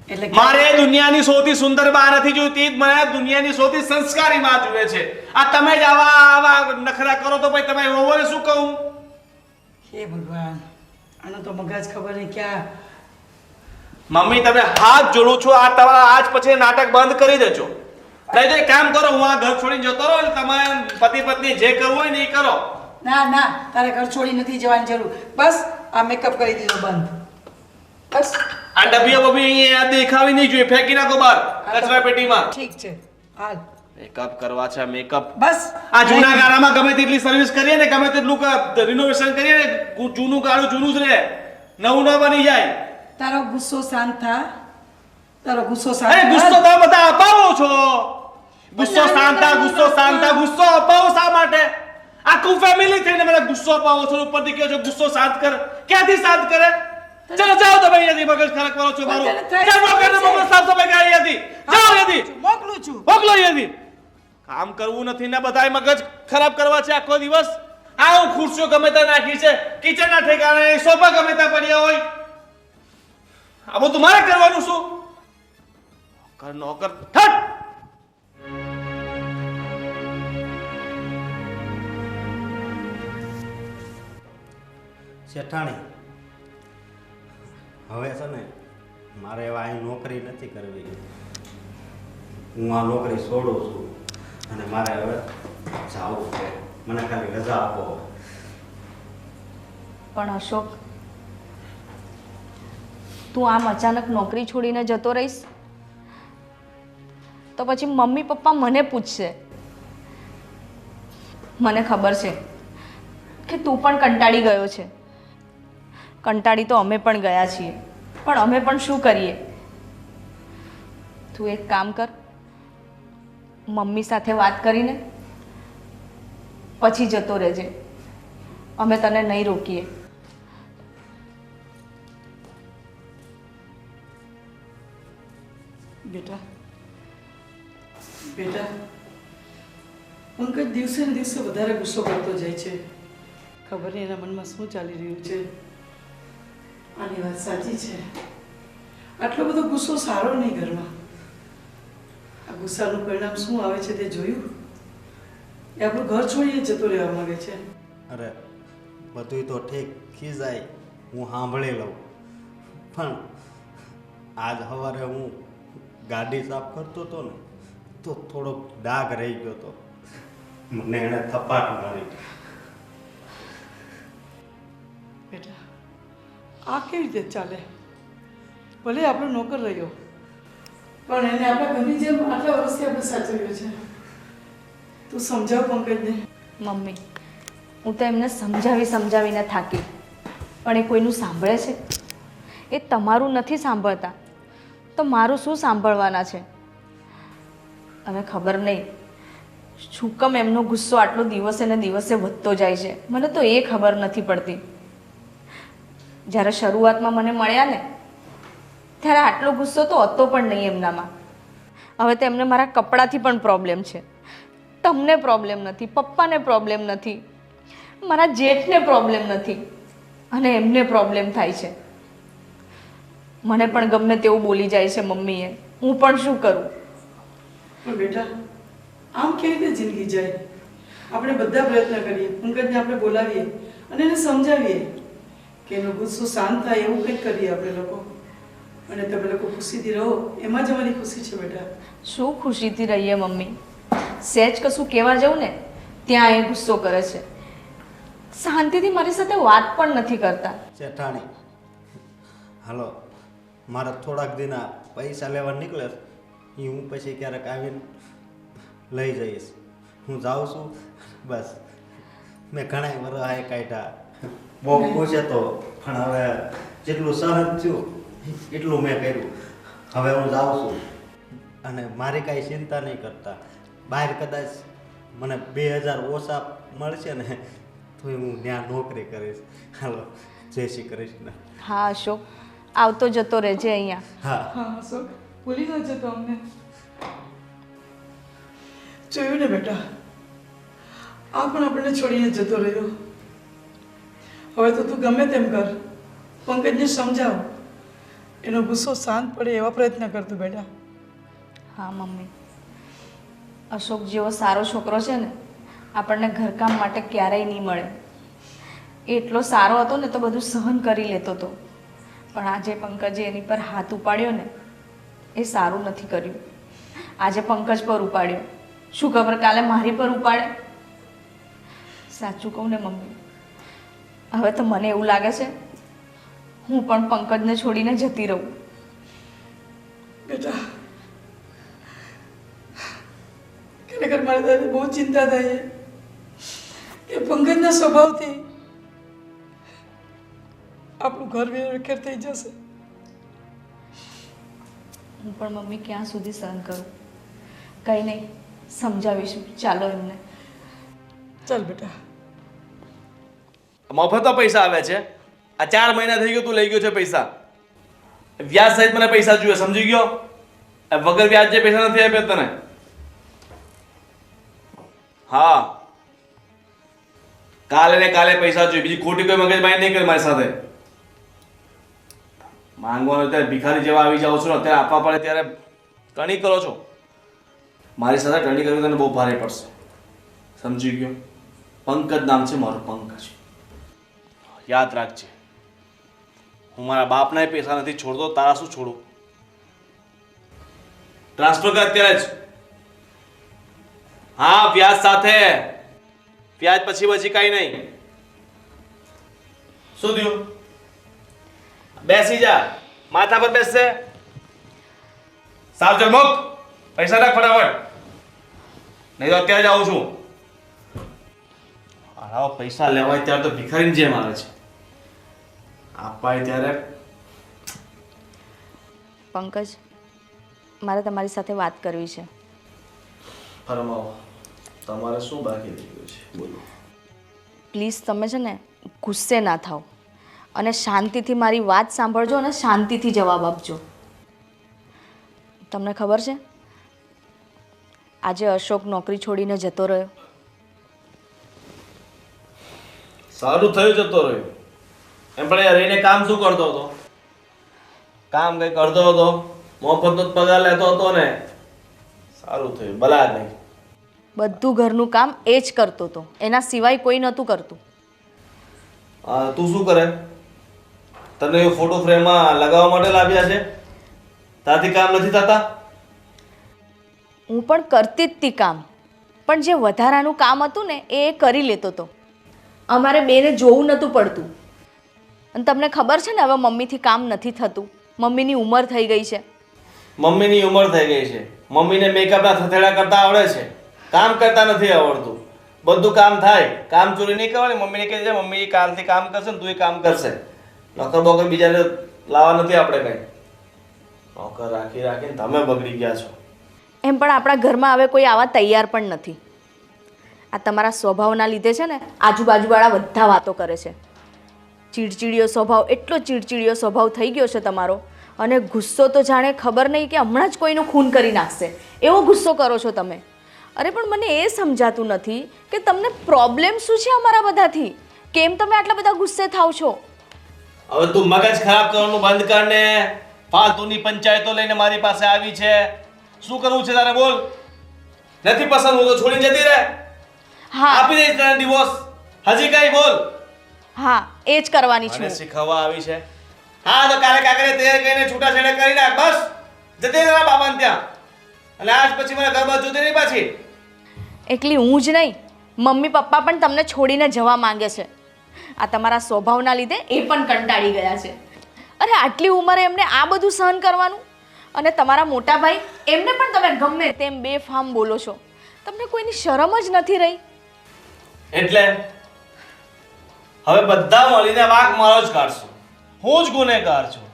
એટલે કે મારે દુનિયાની સૌથી સુંદર માં નથી જોઈતી, મને દુનિયાની સૌથી સંસ્કારી માં જોઈએ છે. આ તમે જ આવા નખરા કરો તો ભાઈ તમે વહુને શું કહું? હે ભગવાન, આનો તો મગજ ખબર નહીં ક્યાં. મમ્મી તમે હાથ જોડું છું, આ તમારા આજ પછી નાટક બંધ કરી દેજો. નહીં તો એક કામ કરો, હું આ ઘર છોડીને જતો રહું, એટલે તમે પતિ પત્ની જે કરવું હોય ને એ કરો. ના ના, તારે ઘર છોડી નથી જવાની જરૂર. બસ આ મેકઅપ કરી દીધો બંધ. બસ આ ડબ્બીઓ બબી અહીંયા દેખાવી નહીં જોઈએ, ફેંકી નાખો બહાર કચરા પેટીમાં. ઠીક છે, હાલ. મેકઅપ કરવા છે, મેકઅપ. બસ આ જૂના ગાળામાં ગમે તેટલી સર્વિસ કરીએ ને, ગમે તેટલું રિનોવેશન કરીએ ને, જૂનું ગાળું જૂનું જ રહે, નવું ન બની જાય. તારો ગુસ્સો શાંત થા. તારો ગુસ્સો શાંત અરે થા. ગુસ્સો તમે બધા અપાવો છો. ગુસ્સો શાંત થા, ગુસ્સો શાંત થા. ગુસ્સો અપાવો શા માટે? આખું ફેમિલી થઈને મને ગુસ્સો અપાવો છો, ઉપરથી કહો છો ગુસ્સો શાંત કર. ક્યાંથી શાંત કરે? ચલો જાઓ તમે અહીંયાથી, મગજ ખરાબ કરો છો મારું. જાઓ વગરનો મગજ સાફ સફાઈ કરી અહીંયાથી. જાઓ અહીંયાથી, મોકલું છું. મોકલો અહીંયાથી. કામ કરવું નથી ને બધાય મગજ ખરાબ કરવા છે આખો દિવસ. આ હું ખુરશીઓ ગમે ત્યાં નાખી છે, કિચનના ઠેકાણે સોફા ગમે ત્યાં પડ્યા હોય. આ બધું મારે કરવાનું શું? નોકર નોકર ઠટ. શેઠાણી, હવે છે ને મારે હવે અહીં નોકરી નથી કરવી. હું આ નોકરી છોડું છું અને મારે હવે જાવું છે. મને ખાલી રજા આપો. પણ અશોક, તું આમ અચાનક નોકરી છોડીને જતો રહીશ તો પછી મમ્મી પપ્પા મને પૂછશે. મને ખબર છે કે તું પણ કંટાળી ગયો છે. કંટાળી તો અમે પણ ગયા છીએ, પણ અમે પણ શું કરીએ? તું એક કામ કર, મમ્મી સાથે વાત કરીને પછી જતો રહેજે. અમે તને નહીં રોકીએ. બેટા બેટા, પંકજ દિવસે ને દિવસે વધારે ગુસ્સો કરતો જાય છે. ખબર નહીં એના મનમાં શું ચાલી રહ્યું છે. આની વાત સાચી છે. આટલો બધો ગુસ્સો સારો નહીં ઘરમાં. આ ગુસ્સાનું પરિણામ શું આવે છે તે જોયું? એ આપણું ઘર છોડીને જતો રહેવા માંગે છે. અરે બધુંય તો ઠીક ખીજાય, હું સાંભળી લઉં, પણ આજ સવારે હું ગાડી સાફ કરતો હતો ને તો થોડોક ડાઘ રહી ગયો હતો. મને એણે થપાટ મારી. બેટા, આ કેવી રીતે ચાલે? ભલે આપણો નોકર રહ્યો, પણ એને આપણા ઘરની જેમ આટલા વર્ષથી આપણે સાચવ્યો છે. તું સમજાવ પંકજને. મમ્મી, હું તો એમને સમજાવીને થાકી, પણ એ કોઈનું સાંભળે છે? એ તમારું નથી સાંભળતા તો મારું શું સાંભળવાના છે? હવે ખબર નહીં શું કેમ એમનો ગુસ્સો આટલો દિવસે ને દિવસે વધતો જાય છે. મને તો એ ખબર નથી પડતી. જ્યારે શરૂઆતમાં મને મળ્યા ને ત્યારે આટલો ગુસ્સો તો હતો પણ નહીં એમનામાં. હવે તો એમને મારા કપડાથી પણ પ્રોબ્લેમ છે. તમને પ્રોબ્લેમ નથી, પપ્પાને પ્રોબ્લેમ નથી, મારા જેઠને પ્રોબ્લેમ નથી, અને એમને પ્રોબ્લેમ થાય છે. મને પણ ગમે તેવું બોલી જાય છે મમ્મીએ. હું પણ શું કરું? પણ બેટા, આમ કેવી રીતે જિંદગી જાય? આપણે બધા પ્રયત્ન કરીએ, પંકજને આપણે બોલાવીએ અને એને સમજાવીએ કે એનો ગુસ્સો શાંત થાય એવું કંઈક કરીએ આપણે લોકો. અને તમે લોકો ખુશીથી રહો, એમાં જ અમારી ખુશી છે બેટા. શું ખુશીથી રહીએ મમ્મી? સહેજ કશું કહેવા જાઉં ને ત્યાં એ ગુસ્સો કરે છે. શાંતિથી મારી સાથે વાત પણ નથી કરતા. શેઠાણી, હાલો, મારા થોડાક દિના પૈસા લેવા નીકળે એ હું પછી ક્યારેક આવીને લઈ જઈશ. હું જાઉં છું. બસ મેં ઘણા વર્ષ આ કાઢ્યા, બહુ પૂછે તો, પણ હવે જેટલું સહન થયું એટલું મેં કર્યું. હવે હું જાઉં છું. અને મારી કાંઈ ચિંતા નહીં કરતા. બહાર કદાચ મને 2000 ઓછા મળશે ને તો હું ત્યાં નોકરી કરીશ. હાલો, જય શ્રી કૃષ્ણ. હા અશોક, આવતો જતો રહેજે અહીંયા. હા. હા અશોક, ભૂલી ન જતો અમને. જોયું ને બેટા, આ પણ આપણને છોડીને જતો રહ્યો. હવે તો તું ગમે તેમ કર, પંકજને સમજાવ, એનો ગુસ્સો શાંત પડે એવા પ્રયત્ન કરતું બેટા. હા મમ્મી, અશોક જેવો સારો છોકરો છે ને આપણને ઘરકામ માટે ક્યારેય નહીં મળે. એ એટલો સારો હતો ને તો બધું સહન કરી લેતો હતો, પણ આજે પંકજે એની પર હાથ ઉપાડ્યો ને એ સારું નથી કર્યું. આજે પંકજ પર ઉપાડ્યો, શું ખબર કાલે મારી પર ઉપાડે. સાચું કહું ને મમ્મી, હવે તો મને એવું લાગે છે હું પણ પંકજને છોડીને જતી રહું. બેટા, ખરેખર મારે તારી બહુ ચિંતા થાય છે કે પંકજના સ્વભાવથી આપણું ઘર વેરખેર થઈ જશે. હું પણ મમ્મી ક્યાં સુધી સહન કરું? કંઈ નહીં, સમજાવીશું. ચાલો એમને. ચાલ બેટા. મફત પૈસા આવે છે. આ 4 મહિના થઈ ગયો તું લઈ ગયો છે પૈસા. વ્યાજ સહિત મને પૈસા જોઈએ, સમજી ગયો? વગર વ્યાજ જે પૈસા નથી આપ્યા તને. હા, કાલે ને કાલે પૈસા જોઈએ, બીજી ખોટી કોઈ મગજમારી નહીં કરે મારી સાથે. માંગવાનો ત્યારે ભિખારી જેવા આવી જાઓ છો ને, અત્યારે આપવા પડે ત્યારે ટણી કરો છો. મારી સાથે ટણી કરવી તને બહુ ભારે પડશે, સમજી ગયો? પંકજ નામ છે મારું, પંકજ. યાદ રાખજે, હું મારા બાપના પૈસા નથી છોડતો, તારા શું છોડું? ટ્રાન્સફર કર અત્યારે જ. હા, વ્યાજ સાથે. વ્યાજ પછી કાંઈ નહીં. શું થયું? બેસી જા, માથા પર બેસશે. સાવ જમક, પૈસા રાખ ફટાફટ, નહીં તો અત્યારે જ આવું છું. આવા પૈસા લેવાય ત્યારે તો ભિખારીની જેમ આવે છે, આપાય ત્યારે. પંકજ, મારે તમારી સાથે વાત કરવી છે. ફરમાવો, તમારે શું બાકી રહી ગયું છે? બોલો. પ્લીઝ તમે છે ને ગુસ્સે ના થાઓ અને શાંતિથી મારી વાત સાંભળજો અને શાંતિથી જવાબ આપજો. તમને ખબર છે આજે અશોક નોકરી છોડીને જતો રહ્યો? સારું થયું જતો રહ્યો. એમ પણ એ રહીને કામ શું કરતો હતો? કામ કઈ કરતો હતો, મફતનો જ પગાર લેતો હતો ને. સારું થયું, ભલા નહીં. બધું ઘરનું કામ એ જ કરતો હતો, એના સિવાય કોઈ નહોતું કરતું. તું શું કરે? તને એ ફોટો ફ્રેમમાં લગાવવા માટે લાવ્યા છે? તારથી કામ નથી થતા? હું પણ કરતી જ હતી કામ, પણ જે વધારાનું કામ હતું ને એ કરી લેતો હતો. અમારે બેને જોવું નહોતું પડતું. અને તમને ખબર છે ને હવે મમ્મીથી કામ નથી થતું, મમ્મીની ઉંમર થઈ ગઈ છે. મમ્મીની ઉંમર થઈ ગઈ છે, મમ્મીને મેકઅપના થથેડા કરતા આવડે છે, કામ કરતા નથી આવડતું. બધું કામ થાય, કામ ચોરી નહીં કરવાની. મમ્મીને કહે છે મમ્મી કાલથી કામ કરશે ને તું કામ કરશે. નોકર બોકર બીજાને લાવવા નથી આપણે કઈ. નોકર રાખી રાખીને તમે બગડી ગયા છો. એમ પણ આપણા ઘરમાં હવે કોઈ આવા તૈયાર પણ નથી. આ તમારા સ્વભાવના લીધે છે ને આજુબાજુવાળા બધા વાતો કરે છે. ચીડચીડિયો સ્વભાવ, એટલો ચીડચીડિયો સ્વભાવ થઈ ગયો છે તમારો. અને ગુસ્સો તો જાણે ખબર નહીં કે હમણાં જ કોઈનું ખૂન કરી નાખશે એવો ગુસ્સો કરો છો તમે. અરે પણ મને એ સમજાતું નથી કે તમને પ્રોબ્લેમ શું છે અમારા બધાથી? કેમ તમે આટલા બધા ગુસ્સે થાવ છો? હવે તું મગજ ખરાબ કરવાનું બંધ કર ને. ફાલતુની પંચાયતો લઈને મારી પાસે આવી છે. શું કરવું છે તારે? બોલ. નથી પસંદ હું તો છોડીને જતી રહે. હા, આપી દઈશ તને ડિવોર્સ. હજી કઈ બોલ. હા, એ જ કરવાની મને છું. શીખવવા આવી છે. હા તો કાલે કાકરે તૈયાર કરીને છૂટાછેડા કરી નાખ. બસ જતી તારા બાબાને ત્યાં. અને આજ પછી મને ઘર બાજુ જોતી નહીં પાછી. એકલી હું જ નહીં, મમ્મી પપ્પા પણ તમને છોડીને જવા માંગે છે. આ તમારા સ્વભાવના લીધે એ પણ કંટાળી ગયા છે. અરે આટલી ઉંમરે એમને આ બધું સહન કરવાનું? અને તમારા મોટા ભાઈ, એમને પણ તમે ગમે તેમ બેફામ બોલો છો. તમને કોઈની શરમ જ નથી રહી. એટલે હવે બધા મળીને વાંક મારો જ કાઢશો. હું જ ગુનેગાર છું.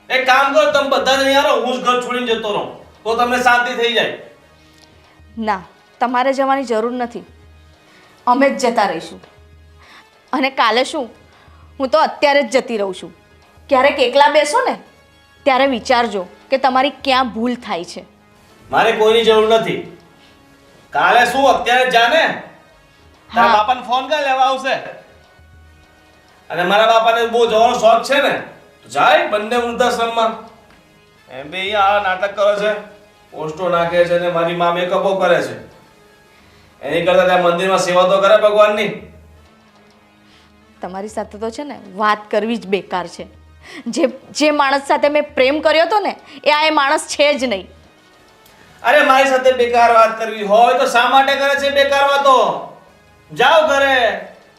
એક કામ કરો, તમે બધા જ નહીં આવો, હું જ ઘર છોડીને જતો રહું. તો તમને શાંતિ થઈ જાય. ના, તમારે જવાની જરૂર નથી. અમે જ જતા રહીશું. અને કાલે શું, હું તો અત્યારે જ જતી રહું છું. ક્યારેક એકલા બેસો ને ત્યારે વિચારજો કે તમારી ક્યાં ભૂલ થાય છે. મારે કોઈની જરૂર નથી. કાલે શું, અત્યારે જ જા ને. તારા હા. બાપાને ફોન કર, લેવા આવશે. અને મારા બાપાને બહુ જવાનો શોખ છે ને, તો જાય બંને વૃદ્ધાશ્રમમાં. એમ બે અહીંયા આ નાટક કરે છે, પોસ્ટો નાખે છે ને મારી મા મેકઅપો કરે છે. એની કરતા ત્યાં મંદિરમાં સેવા તો કરે ભગવાનની. તમારી સાથે તો છે ને વાત કરવી જ બેકાર છે. જે માણસ સાથે મેં પ્રેમ કર્યો હતો ને એ માણસ છે જ નહીં. અરે મારી સાથે બેકાર વાત કરવી હોય તો શા માટે કરે છે બેકાર વાતો? જાઓ ઘરે,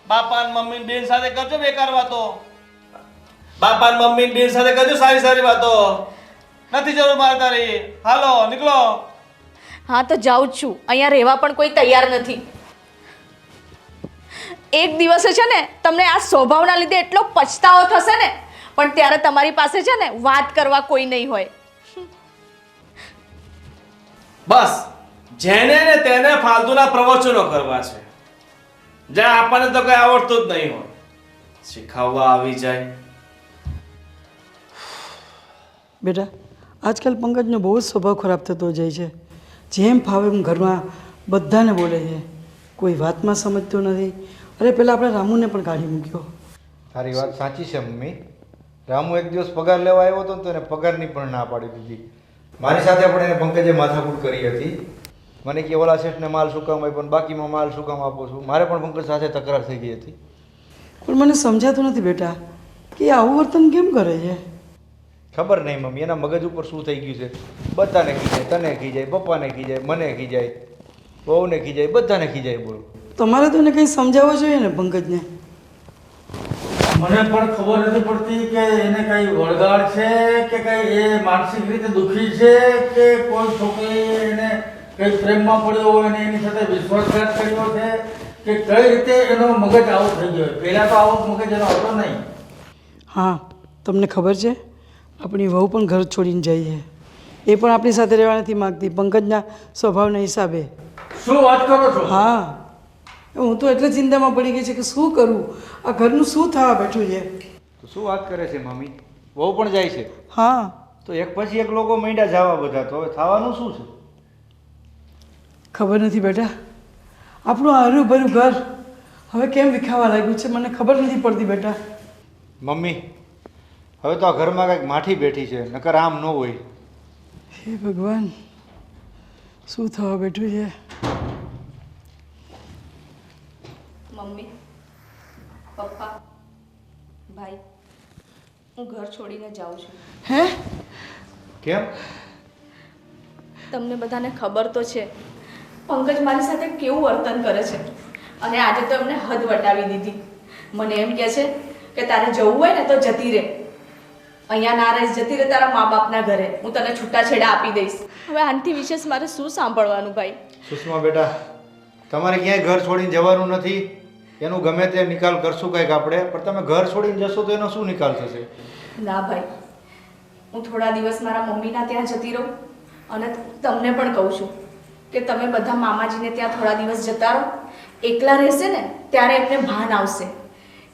બાપા ને મમ્મી ને બેન સાથે કરજો બેકાર વાતો. બાપા ને મમ્મી ને બેન સાથે કરજો સારી સારી વાતો. નથી જરૂર મારે તારી. હાલો નીકળો. હા તો જાઉં જ છું. અહીંયા રહેવા પણ કોઈ તૈયાર નથી. એક દિવસે છે ને તમને આ સ્વભાવના લીધે એટલો પછતાવો થશે ને, પણ ત્યારે તમારી પાસે છે ને વાત કરવા કોઈ નહીં હોય. બસ જેને ને તેને ફાલતુના પ્રવચનો કરવા છે, જ્યાં આપણને તો કઈ આવડતું જ નહીં હોય, શીખવવા આવી જાય. બેટા, આજકાલ પંકજનો બહુ જ સ્વભાવ ખરાબ થતો જાય છે. જેમ ફાવે એમ ઘરમાં બધાને બોલે છે, કોઈ વાતમાં સમજતો નથી. અરે પહેલાં આપણે રામુને પણ કાઢી મૂક્યો. તારી વાત સાચી છે મમ્મી. રામુ એક દિવસ પગાર લેવા આવ્યો હતો ને તો એને પગારની પણ ના પાડી દીધી. મારી સાથે પણ એને પંકજે માથાકૂટ કરી હતી. મને કે ઓલા શેઠને માલ શું કામ આપ્યો ને બાકીમાં માલ શું કામ આપો છું. મારે પણ પંકજ સાથે તકરાર થઈ ગઈ હતી. પણ મને સમજાતું નથી બેટા કે આવું વર્તન કેમ કરે છે. ખબર નહીં મમ્મી, એના મગજ ઉપર શું થઈ ગયું છે. બધાને ખીજાય, તને ખીજાય, પપ્પાને ખીજાય, મને ખીજાય, બહુને ખીજાય, બધાને ખીજાય. બોલો, તમારે તો એને કંઈ સમજાવવો જોઈએ ને પંકજને. મને પણ ખબર નથી પડતી કે એને કઈ વળગાડ છે કે કઈ એ માનસિક રીતે દુઃખી છે કે કોઈ છોકરી એને કઈ પ્રેમમાં પડ્યો હોય અને એની સાથે વિશ્વાસઘાત કર્યો છે કે કઈ રીતે એનો મગજ આવો થઈ ગયો. પહેલાં તો આવો મગજ એનો હતો નહીં. હા, તમને ખબર છે આપણી વહુ પણ ઘર છોડીને જાય છે. એ પણ આપણી સાથે રહેવા નથી માગતી પંકજના સ્વભાવના હિસાબે. શું વાત કરો છો? હા, હું તો એટલે ચિંતામાં પડી ગઈ છે કે શું કરું, આ ઘરનું શું થવા બેઠું છે. તો શું વાત કરે છે મમ્મી? બહુ પણ જાય છે હા, તો એક પછી એક લોકો માંડ્યા જવા બધા. તો હવે થવાનું શું છે? ખબર નથી બેટા, આપણું આ હર્યું ઘર હવે કેમ વિખાવા લાગ્યું છે મને ખબર નથી પડતી બેટા. મમ્મી, હવે તો આ ઘરમાં કંઈક માઠી બેઠી છે, નકર આમ ન હોય. હે ભગવાન, શું થવા બેઠું છે. મમ્મી, પપ્પા, ભાઈ, હું ઘર છોડીને જાઉં છું. હે? કેમ? તમને બધાને ખબર તો છે પંકજ મારી સાથે કેવું વર્તન કરે છે, અને આજે તો એમને હદ વટાવી દીધી. મને એમ કહે છે કે તારે જવું હોય ને તો જતી રહે, અહીંયા ના રહીશ, જતી રહે તારા મા બાપના ઘરે, હું તને છૂટાછેડા આપી દઈશ. હવે આનાથી વિશેષ મારે શું સાંભળવાનું ભાઈ? સુષ્મા બેટા, તમારે ક્યાંય ઘર છોડીને જવાનું નથી. એનું ગમે તે નિકાલ કરશું કંઈક આપણે, પણ તમે ઘર છોડીને જશો તો એનો શું નિકાલ થશે? ના ભાઈ, હું થોડા દિવસ મારા મમ્મીના ત્યાં જતી રહું, અને તમને પણ કહું છું કે તમે બધા મામાજીને ત્યાં થોડા દિવસ જતા રહો. એકલા રહેશે ને ત્યારે એમને ભાન આવશે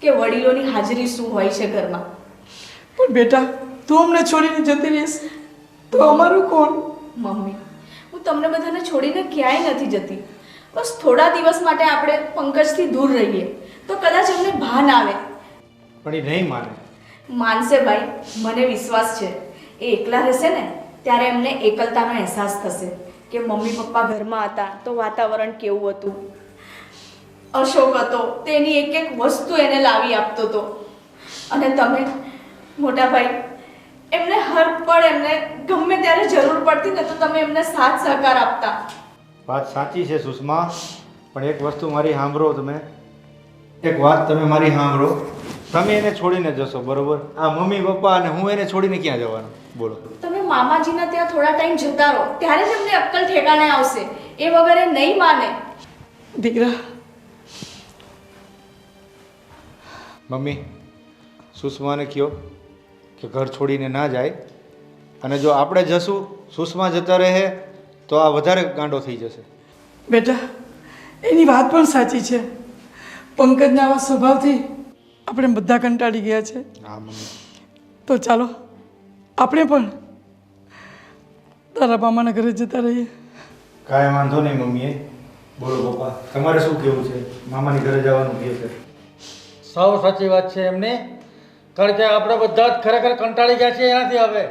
કે વડીલોની હાજરી શું હોય છે ઘરમાં. પણ બેટા, તું અમને છોડીને જતી રહીશ તો અમારું કોણ? મમ્મી, હું તમને બધાને છોડીને ક્યાંય નથી જતી. બસ થોડા દિવસ માટે આપણે પંકજથી દૂર રહીએ તો કદાચ એમને ભાન આવે. પણ એ નહીં માને. માનશે ભાઈ, મને વિશ્વાસ છે. એ એકલા રહેશે ને ત્યારે એમને એકલતાનો અહેસાસ થશે કે મમ્મી પપ્પા ઘરમાં હતા તો વાતાવરણ કેવું હતું. અશોક હતો, તેની એક એક વસ્તુ એને લાવી આપતો હતો, અને તમે મોટા ભાઈ એમને હર પળ એમને ગમે ત્યારે જરૂર પડતી ને તો તમે એમને સાથ સહકાર આપતા. વાત સાચી છે સુષ્મા, પણ એક વસ્તુ મારી સાંભળો તમે. એક વાત તમે મારી સાંભળો. તમે એને છોડીને જશો બરોબર, આ મમ્મી પપ્પા અને હું એને છોડીને ક્યાં જવાનું? બોલો. તમે મામાજીના ત્યાં થોડા ટાઈમ જતા રહો ત્યારે જ એમને અક્કલ ઠેકાણે આવશે. એ વગર એ નહીં માને. દીકરા, મમ્મી, સુષ્માને કહો કે ઘર છોડીને ના જાય. અને જો આપણે જશું સુષ્મા જતા રહે તો આ વધારે ગાંડો થઈ જશે. બેટા એની વાત પણ સાચી છે. પંકજના આવા સ્વભાવથી આપણે બધા કંટાળી ગયા છે. હા મમ્મી. તો ચાલો આપણે પણ તારા મામાના ઘરે જતા રહીએ. કાંઈ વાંધો નહીં મમ્મીએ. બોલો પપ્પા, તમારે શું કહેવું છે? મામાની ઘરે જવાનું કહે છે. સાવ સાચી વાત છે એમની. કારણ કે આપણે બધા જ ખરેખર કંટાળી ગયા છીએ એનાથી. હવે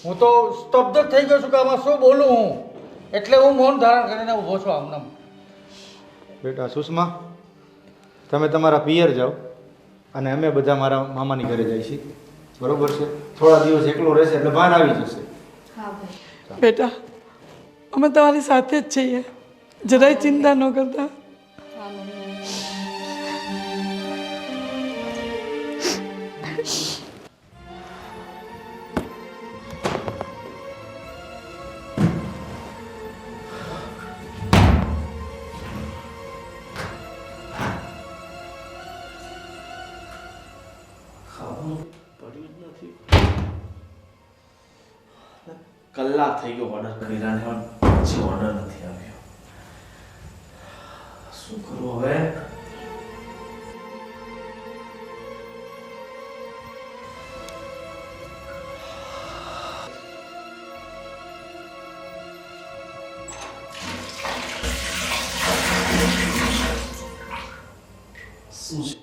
હું તો સ્તબ્ધ થઈ ગયો છું કે આમાં શું બોલું હું. એટલે હું મૌન ધારણ કરીને ઊભો છું આમનામ. બેટા સુષ્મા, તમે તમારા પિયર જાઓ અને અમે બધા મારા મામાની ઘરે જઈએ છીએ. બરોબર છે? થોડા દિવસ એકલો રહેશે એટલે ભાન આવી જશે. બેટા અમે તમારી સાથે જ છીએ, જરાય ચિંતા ન કરતા. કલાક થઈ ગયો ઓર્ડર કર્યા ને પછી ઓર્ડર નથી આવ્યો. શું કરવું હવે? શું છે?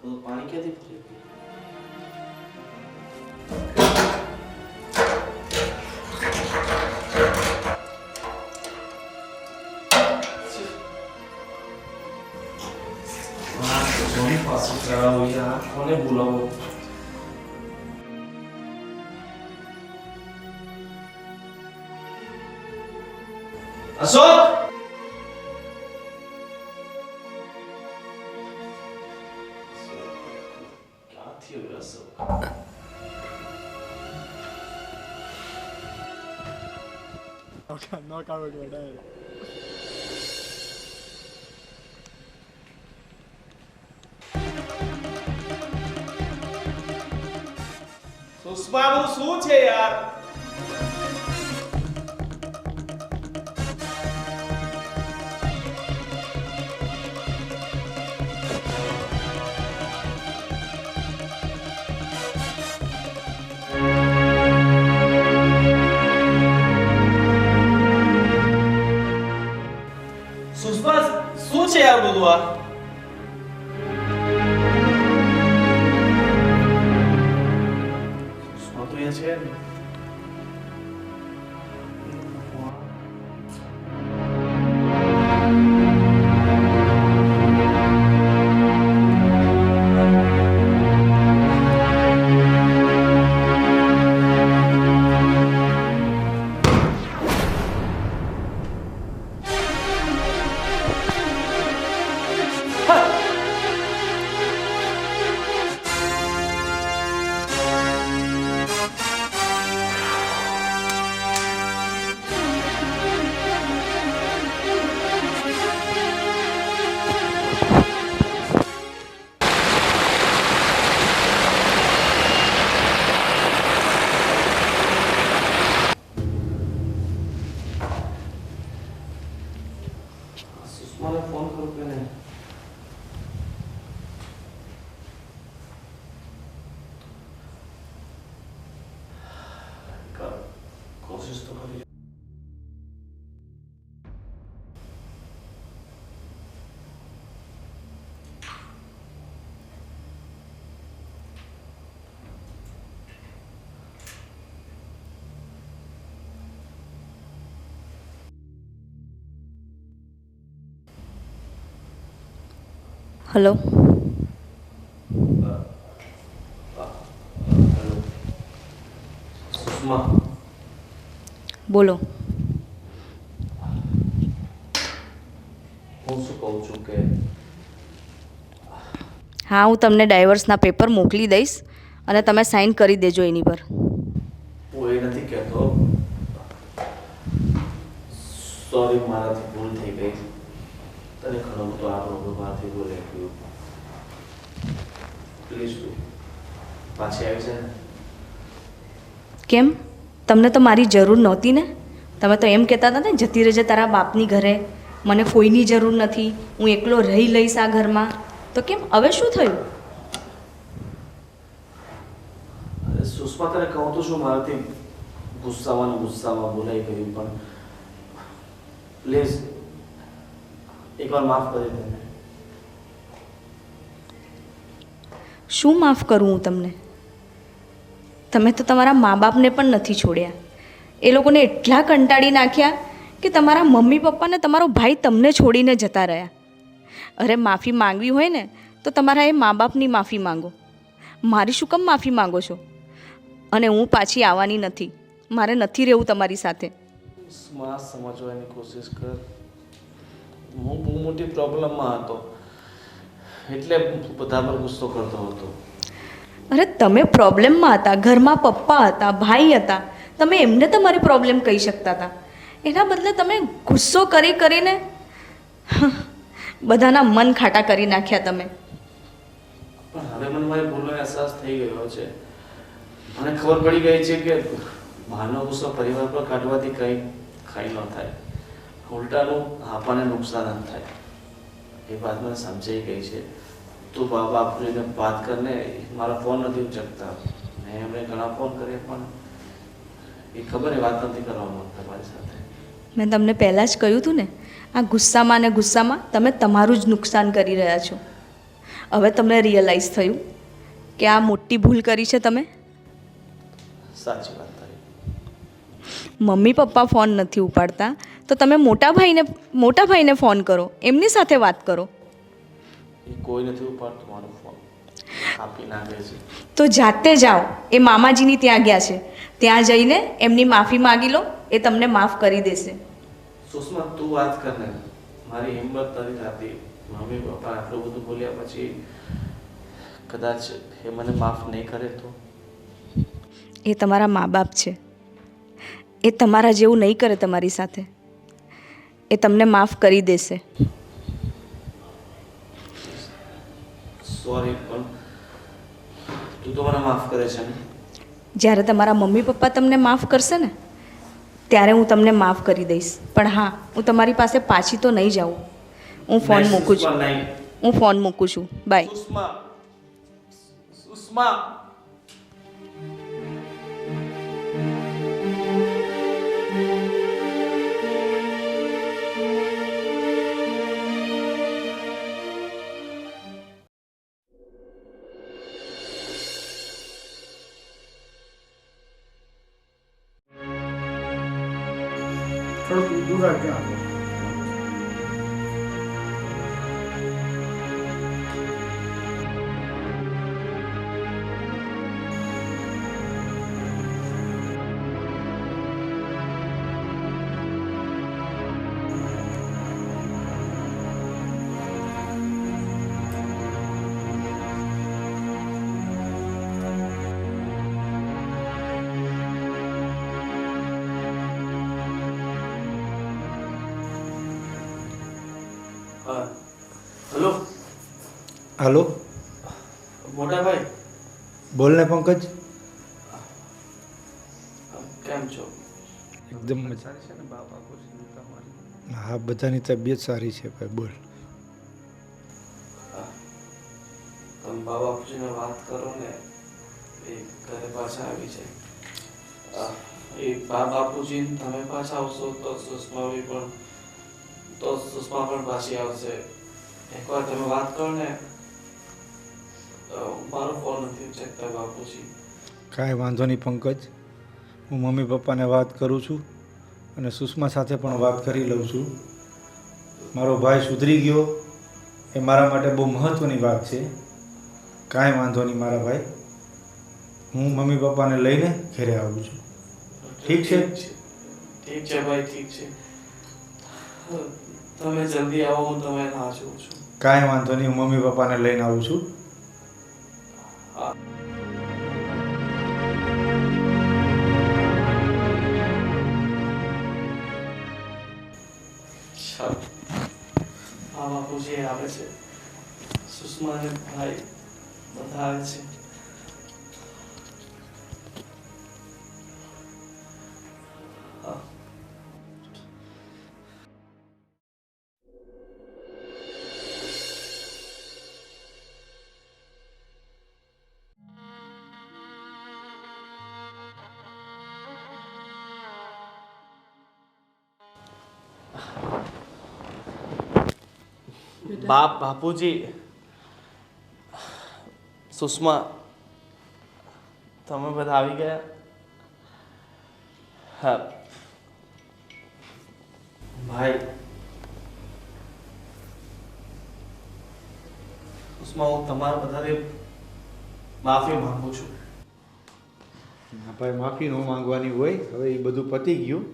બધું પાણી ક્યાંથી ભરી ગયું? કોને બોલાવો? અશોક! ક્યાંથી આવ્યો અશોક? સુષ્મા શું છે યાર? સુષ્મા શું છે યાર બધું આ? છે સુષ્માને ફોન કરું કે નહીં? કોશિશ તો કરી. હલો. સુષ્મા, બોલો. હું શું કહું છું કે હા, હું તમને ડાયવર્સના પેપર મોકલી દઈશ અને તમે સાઈન કરી દેજો એની પર. હું એ નથી કહેતો. સોરી, મારાથી ભૂલ થઈ ગઈ. તને ઘણો બધો આપણો મારાથી બોલાઈ ગયું. પ્લીઝ તું પાછી આવી છે ને? કેમ તમને તો મારી જરૂર નહોતી ને? તમે તો એમ કહેતા હતા ને જતી રહેજે તારા બાપની ઘરે, મને કોઈની જરૂર નથી, હું એકલો રહી લઈશ આ ઘરમાં. તો કેમ હવે શું થયું? અરે સુષ્મા, તને કહું તો શું, મારાથી ગુસ્સામાં બોલાઈ ગયું, પણ પ્લીઝ એકવાર માફ કરી દે. શું માફ કરું હું તમને? તમે તો તમારા મા બાપને પણ નથી છોડ્યા. એ લોકોને એટલા કંટાળી નાખ્યા કે તમારા મમ્મી પપ્પાને તમારો ભાઈ તમને છોડીને જતા રહ્યા. અરે માફી માંગવી હોય ને તો તમારા એ મા બાપની માફી માંગો. મારી શું કામ માફી માંગો છો? અને હું પાછી આવવાની નથી, મારે નથી રહેવું તમારી સાથે. સમજવાની કોશિશ કર. હું બહુ મોટી પ્રોબ્લેમમાં હતો, એટલે બધા પર ગુસ્સો કરતો હતો. અરે તમે પ્રોબ્લેમમાં હતા, ઘરમાં પપ્પા હતા, ભાઈ હતા, તમે એમને તમારી પ્રોબ્લેમ કહી શકતા હતા. એના બદલે તમે ગુસ્સો કરીને બધાના મન ખાટા કરી નાખ્યા તમે. પણ હવે મને મારી ભૂલનો અહેસાસ થઈ ગયો છે. મને ખબર પડી ગઈ છે કે બહારનો ગુસ્સો પરિવાર પર કાઢવાથી કંઈ ન થાય, ઉલટાનું આપણને નુકસાન જ થાય. એ વાત મને સમજાઈ ગઈ છે. તું બાપુજીને વાત કરને. મારા ફોન નથી ઉચકતા, મેં એમને ઘણા ફોન કર્યા, પણ એ ખબર એ વાત નથી કરવા માંગતા મારી સાથે. મેં તમને પહેલાં જ કહ્યું હતું ને, આ ગુસ્સામાં તમે તમારું જ નુકસાન કરી રહ્યા છો. હવે તમને રિયલાઇઝ થયું કે આ મોટી ભૂલ કરી છે તમે. સાચી વાત તારી. મમ્મી પપ્પા ફોન નથી ઉપાડતા તો તમે મોટા ભાઈને ફોન કરો, એમની સાથે વાત કરો. એ કોઈ નથી ઉપાડતું મારો ફોન, આપી નાખે છે. તો જાતે જાઓ, એ મામાજીની ત્યાં ગયા છે, ત્યાં જઈને એમની માફી માગી લો, એ તમને માફ કરી દેશે. સુષ્મા, તું વાત કર ને. મારી હિંમત નથી થતી. મમ્મી પપ્પા આટલું બધું બોલ્યા પછી કદાચ એ મને માફ નહીં કરે તો? એ તમારા મા બાપ છે, એ તમારા જેવું નહીં કરે તમારી સાથે. એ તમને માફ કરી દેશે. સોરી, પણ તું તો મને માફ કરે છે ને? જ્યારે તમારા મમ્મી પપ્પા તમને માફ કરશે ને ત્યારે હું તમને માફ કરી દઈશ. પણ હા, હું તમારી પાસે પાછી તો નહીં જાઉં. હું ફોન મૂકું છું. હું ફોન મૂકું છું. બાય. સુષ્મા. થોડુંક દૂર રાખજો. હેલો. હાલો, મોટા ભાઈ, બોલને પંકજ. કેમ છો? એકદમ મજા. સારી છે ને બાપા? ખુશી તમારી? હા, બધાની તબિયત સારી છે ભાઈ. બોલ. તમે બાપુજીને વાત કરો ને, એ ઘરે પાછા આવી છે. એ બાપુજી તમે પાછા આવશો તો સુષ્મા પણ પાછી આવશે. એકવાર તમે વાત કરો ને. મારો ફોન નથી ઉચકતા બાપુજી. કાંઈ વાંધો નહીં પંકજ, હું મમ્મી પપ્પાને વાત કરું છું અને સુષ્મા સાથે પણ વાત કરી લઉં છું. મારો ભાઈ સુધરી ગયો એ મારા માટે બહુ મહત્ત્વની વાત છે. કાંઈ વાંધો નહીં મારા ભાઈ, હું મમ્મી પપ્પાને લઈને ઘરે આવું છું. ઠીક છે? ઠીક છે ભાઈ, ઠીક છે. તમે જલ્દી આવો, હું તમે રાહ જોઉં છું. કાંઈ વાંધો નહીં, હું મમ્મી પપ્પાને લઈને આવું છું. હા. હા, બાપુજી આવે છે. સુષ્મા અને ભાઈ બધા આવે છે. બાપુજી, સુષ્મા, તમે બધા આવી ગયા? હા ભાઈ, સુષ્મા, હું તમારા બધાને માફી માંગુ છું. ના ભાઈ, માફી ન માંગવાની હોય. હવે એ બધું પતી ગયું.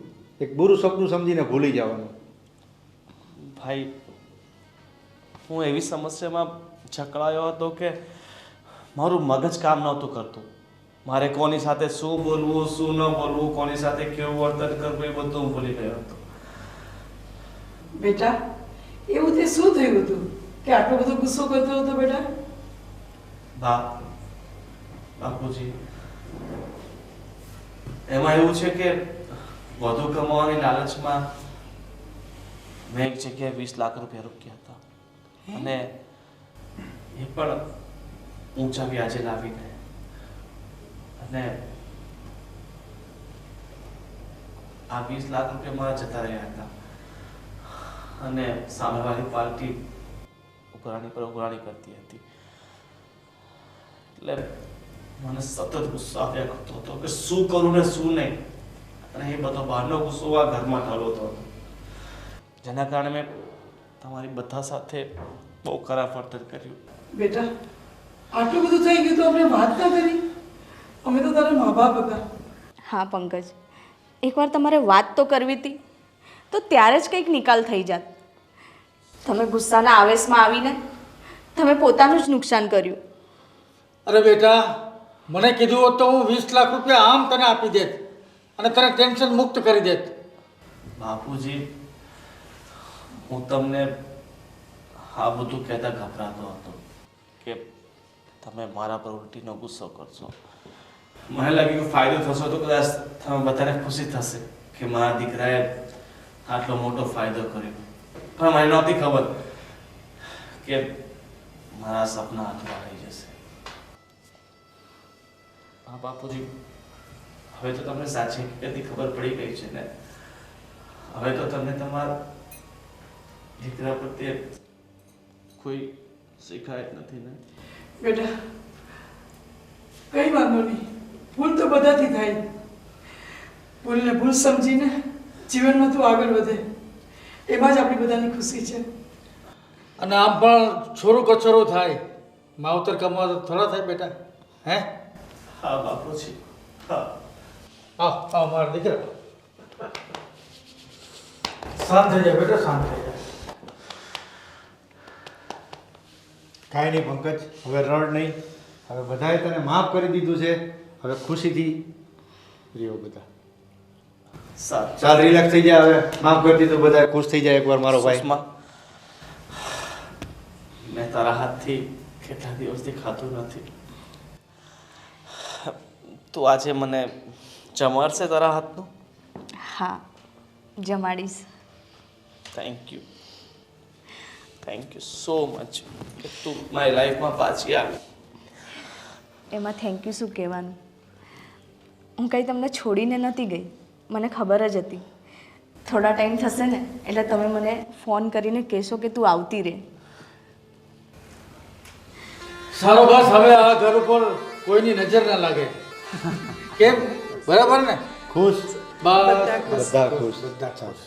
એક બુરું સપનું સમજીને ભૂલી જવાનું. ભાઈ, હું એવી સમસ્યામાં જકળાયો હતો કે મારું મગજ કામ નહોતું કરતું. મારે કોની સાથે શું બોલવું, શું ન બોલવું, કોની સાથે કેવું વર્તન કરવું, એ બધું હું ભૂલી ગયો હતો. બેટા એવું તે શું થયું હતું કે આટલો બધો ગુસ્સો કરતો હતો બેટા? બાપુજી, એમાં એવું છે કે વધુ કમાવાની લાલચમાં મેં એક જગ્યાએ 20 લાખ રૂપિયા રોક્યા હતા, અને એ પણ ઊંચા વ્યાજે લાવીને. અને આ 20 લાખ રૂપિયા મારા જતા રહ્યા હતા, અને સામેવાળી પાર્ટી ઉઘરાણી પર ઉઘરાણી કરતી હતી. એટલે મને સતત ગુસ્સો આવ્યા કરતો હતો કે શું કરું ને શું નહીં. અને એ બધો બહારનો ગુસ્સો આ ઘરમાં ઠાલવતો હતો, જેના કારણે મેં તમારી બધા સાથે બહુ ખરાબ વર્તન કર્યું. બેટા આટલું બધું થઈ ગયું તો આપણે વાત ના કરી? અમે તો તારા મા બાપ હતા. હા પંકજ, એકવાર તમારે વાત તો કરવી હતી, તો ત્યારે જ કંઈક નિકાલ થઈ જાત. તમે ગુસ્સાના આવેશમાં આવીને તમે પોતાનું જ નુકસાન કર્યું. અરે બેટા, મને કીધું હોત તો હું 20 લાખ રૂપિયા આમ તને આપી દેત અને તને ટેન્શન મુક્ત કરી દેત. બાપુજી, હું તમને આ બધું કહેતા ગભરાતો હતો કે તમે મારા પર ઉલટીનો ગુસ્સો કરશો. મને લાગ્યું કે ફાયદો થશે તો કદાચ તમે બધાને ખુશી થશે કે મારા દીકરાએ આટલો મોટો ફાયદો કર્યો. પણ મને નહોતી ખબર કે મારા સપના અધૂરા રહી જશે. હા બાપુજી, હવે તો તમને સાચી હકીકતની ખબર પડી ગઈ છે ને? હવે તો તમને તમારા દીકરા પ્રત્યે કોઈ શિકાયત નથી ને? બેટા કઈ વાંધો નહીં, ભૂલ તો બધાથી થાય. ભૂલને ભૂલ સમજીને જીવનમાં તું આગળ વધે, એમાં જ આપણી બધાની ખુશી છે. અને આમ પણ છોરું કચોરું થાય, માવતર કમાવા થોડા થાય બેટા? હે? હા બાપુજી, હા. આવ મારા દીકરા, શાંત થઈ જાય બેટા, શાંત થઈ જાય. કાંઈ નહીં પંકજ, હવે રડ નહીં. હવે બધાએ તને માફ કરી દીધું છે. હવે ખુશીથી રહ્યો બધા. સારું. ચાલ, રિલેક્સ થઈ જાય. હવે માફ કરી દીધું, બધા ખુશ થઈ જાય એકવાર મારો ભાઈ. સુષ્મા, મેં તારા હાથથી કેટલા દિવસથી ખાધું નથી. તું આજે મને જમાડશે તારા હાથનું? હા, જમાડીશ. થેન્ક યુ સો મચ કે તું મારી લાઈફમાં પાછી આવી. એમાં થેન્ક યુ શું કહેવાનું? હું કંઈ તમને છોડીને નથી ગઈ, મને ખબર જ હતી. થોડા ટાઈમ થશે ને એટલે તમે મને ફોન કરીને કહેશો કે તું આવતી રહે. સારો બસ, હવે આ ઘર ઉપર કોઈની નજર ના લાગે. કેમ? બરાબર ને? ખુશ? બસ બધા ખુશ. બધા ખુશ.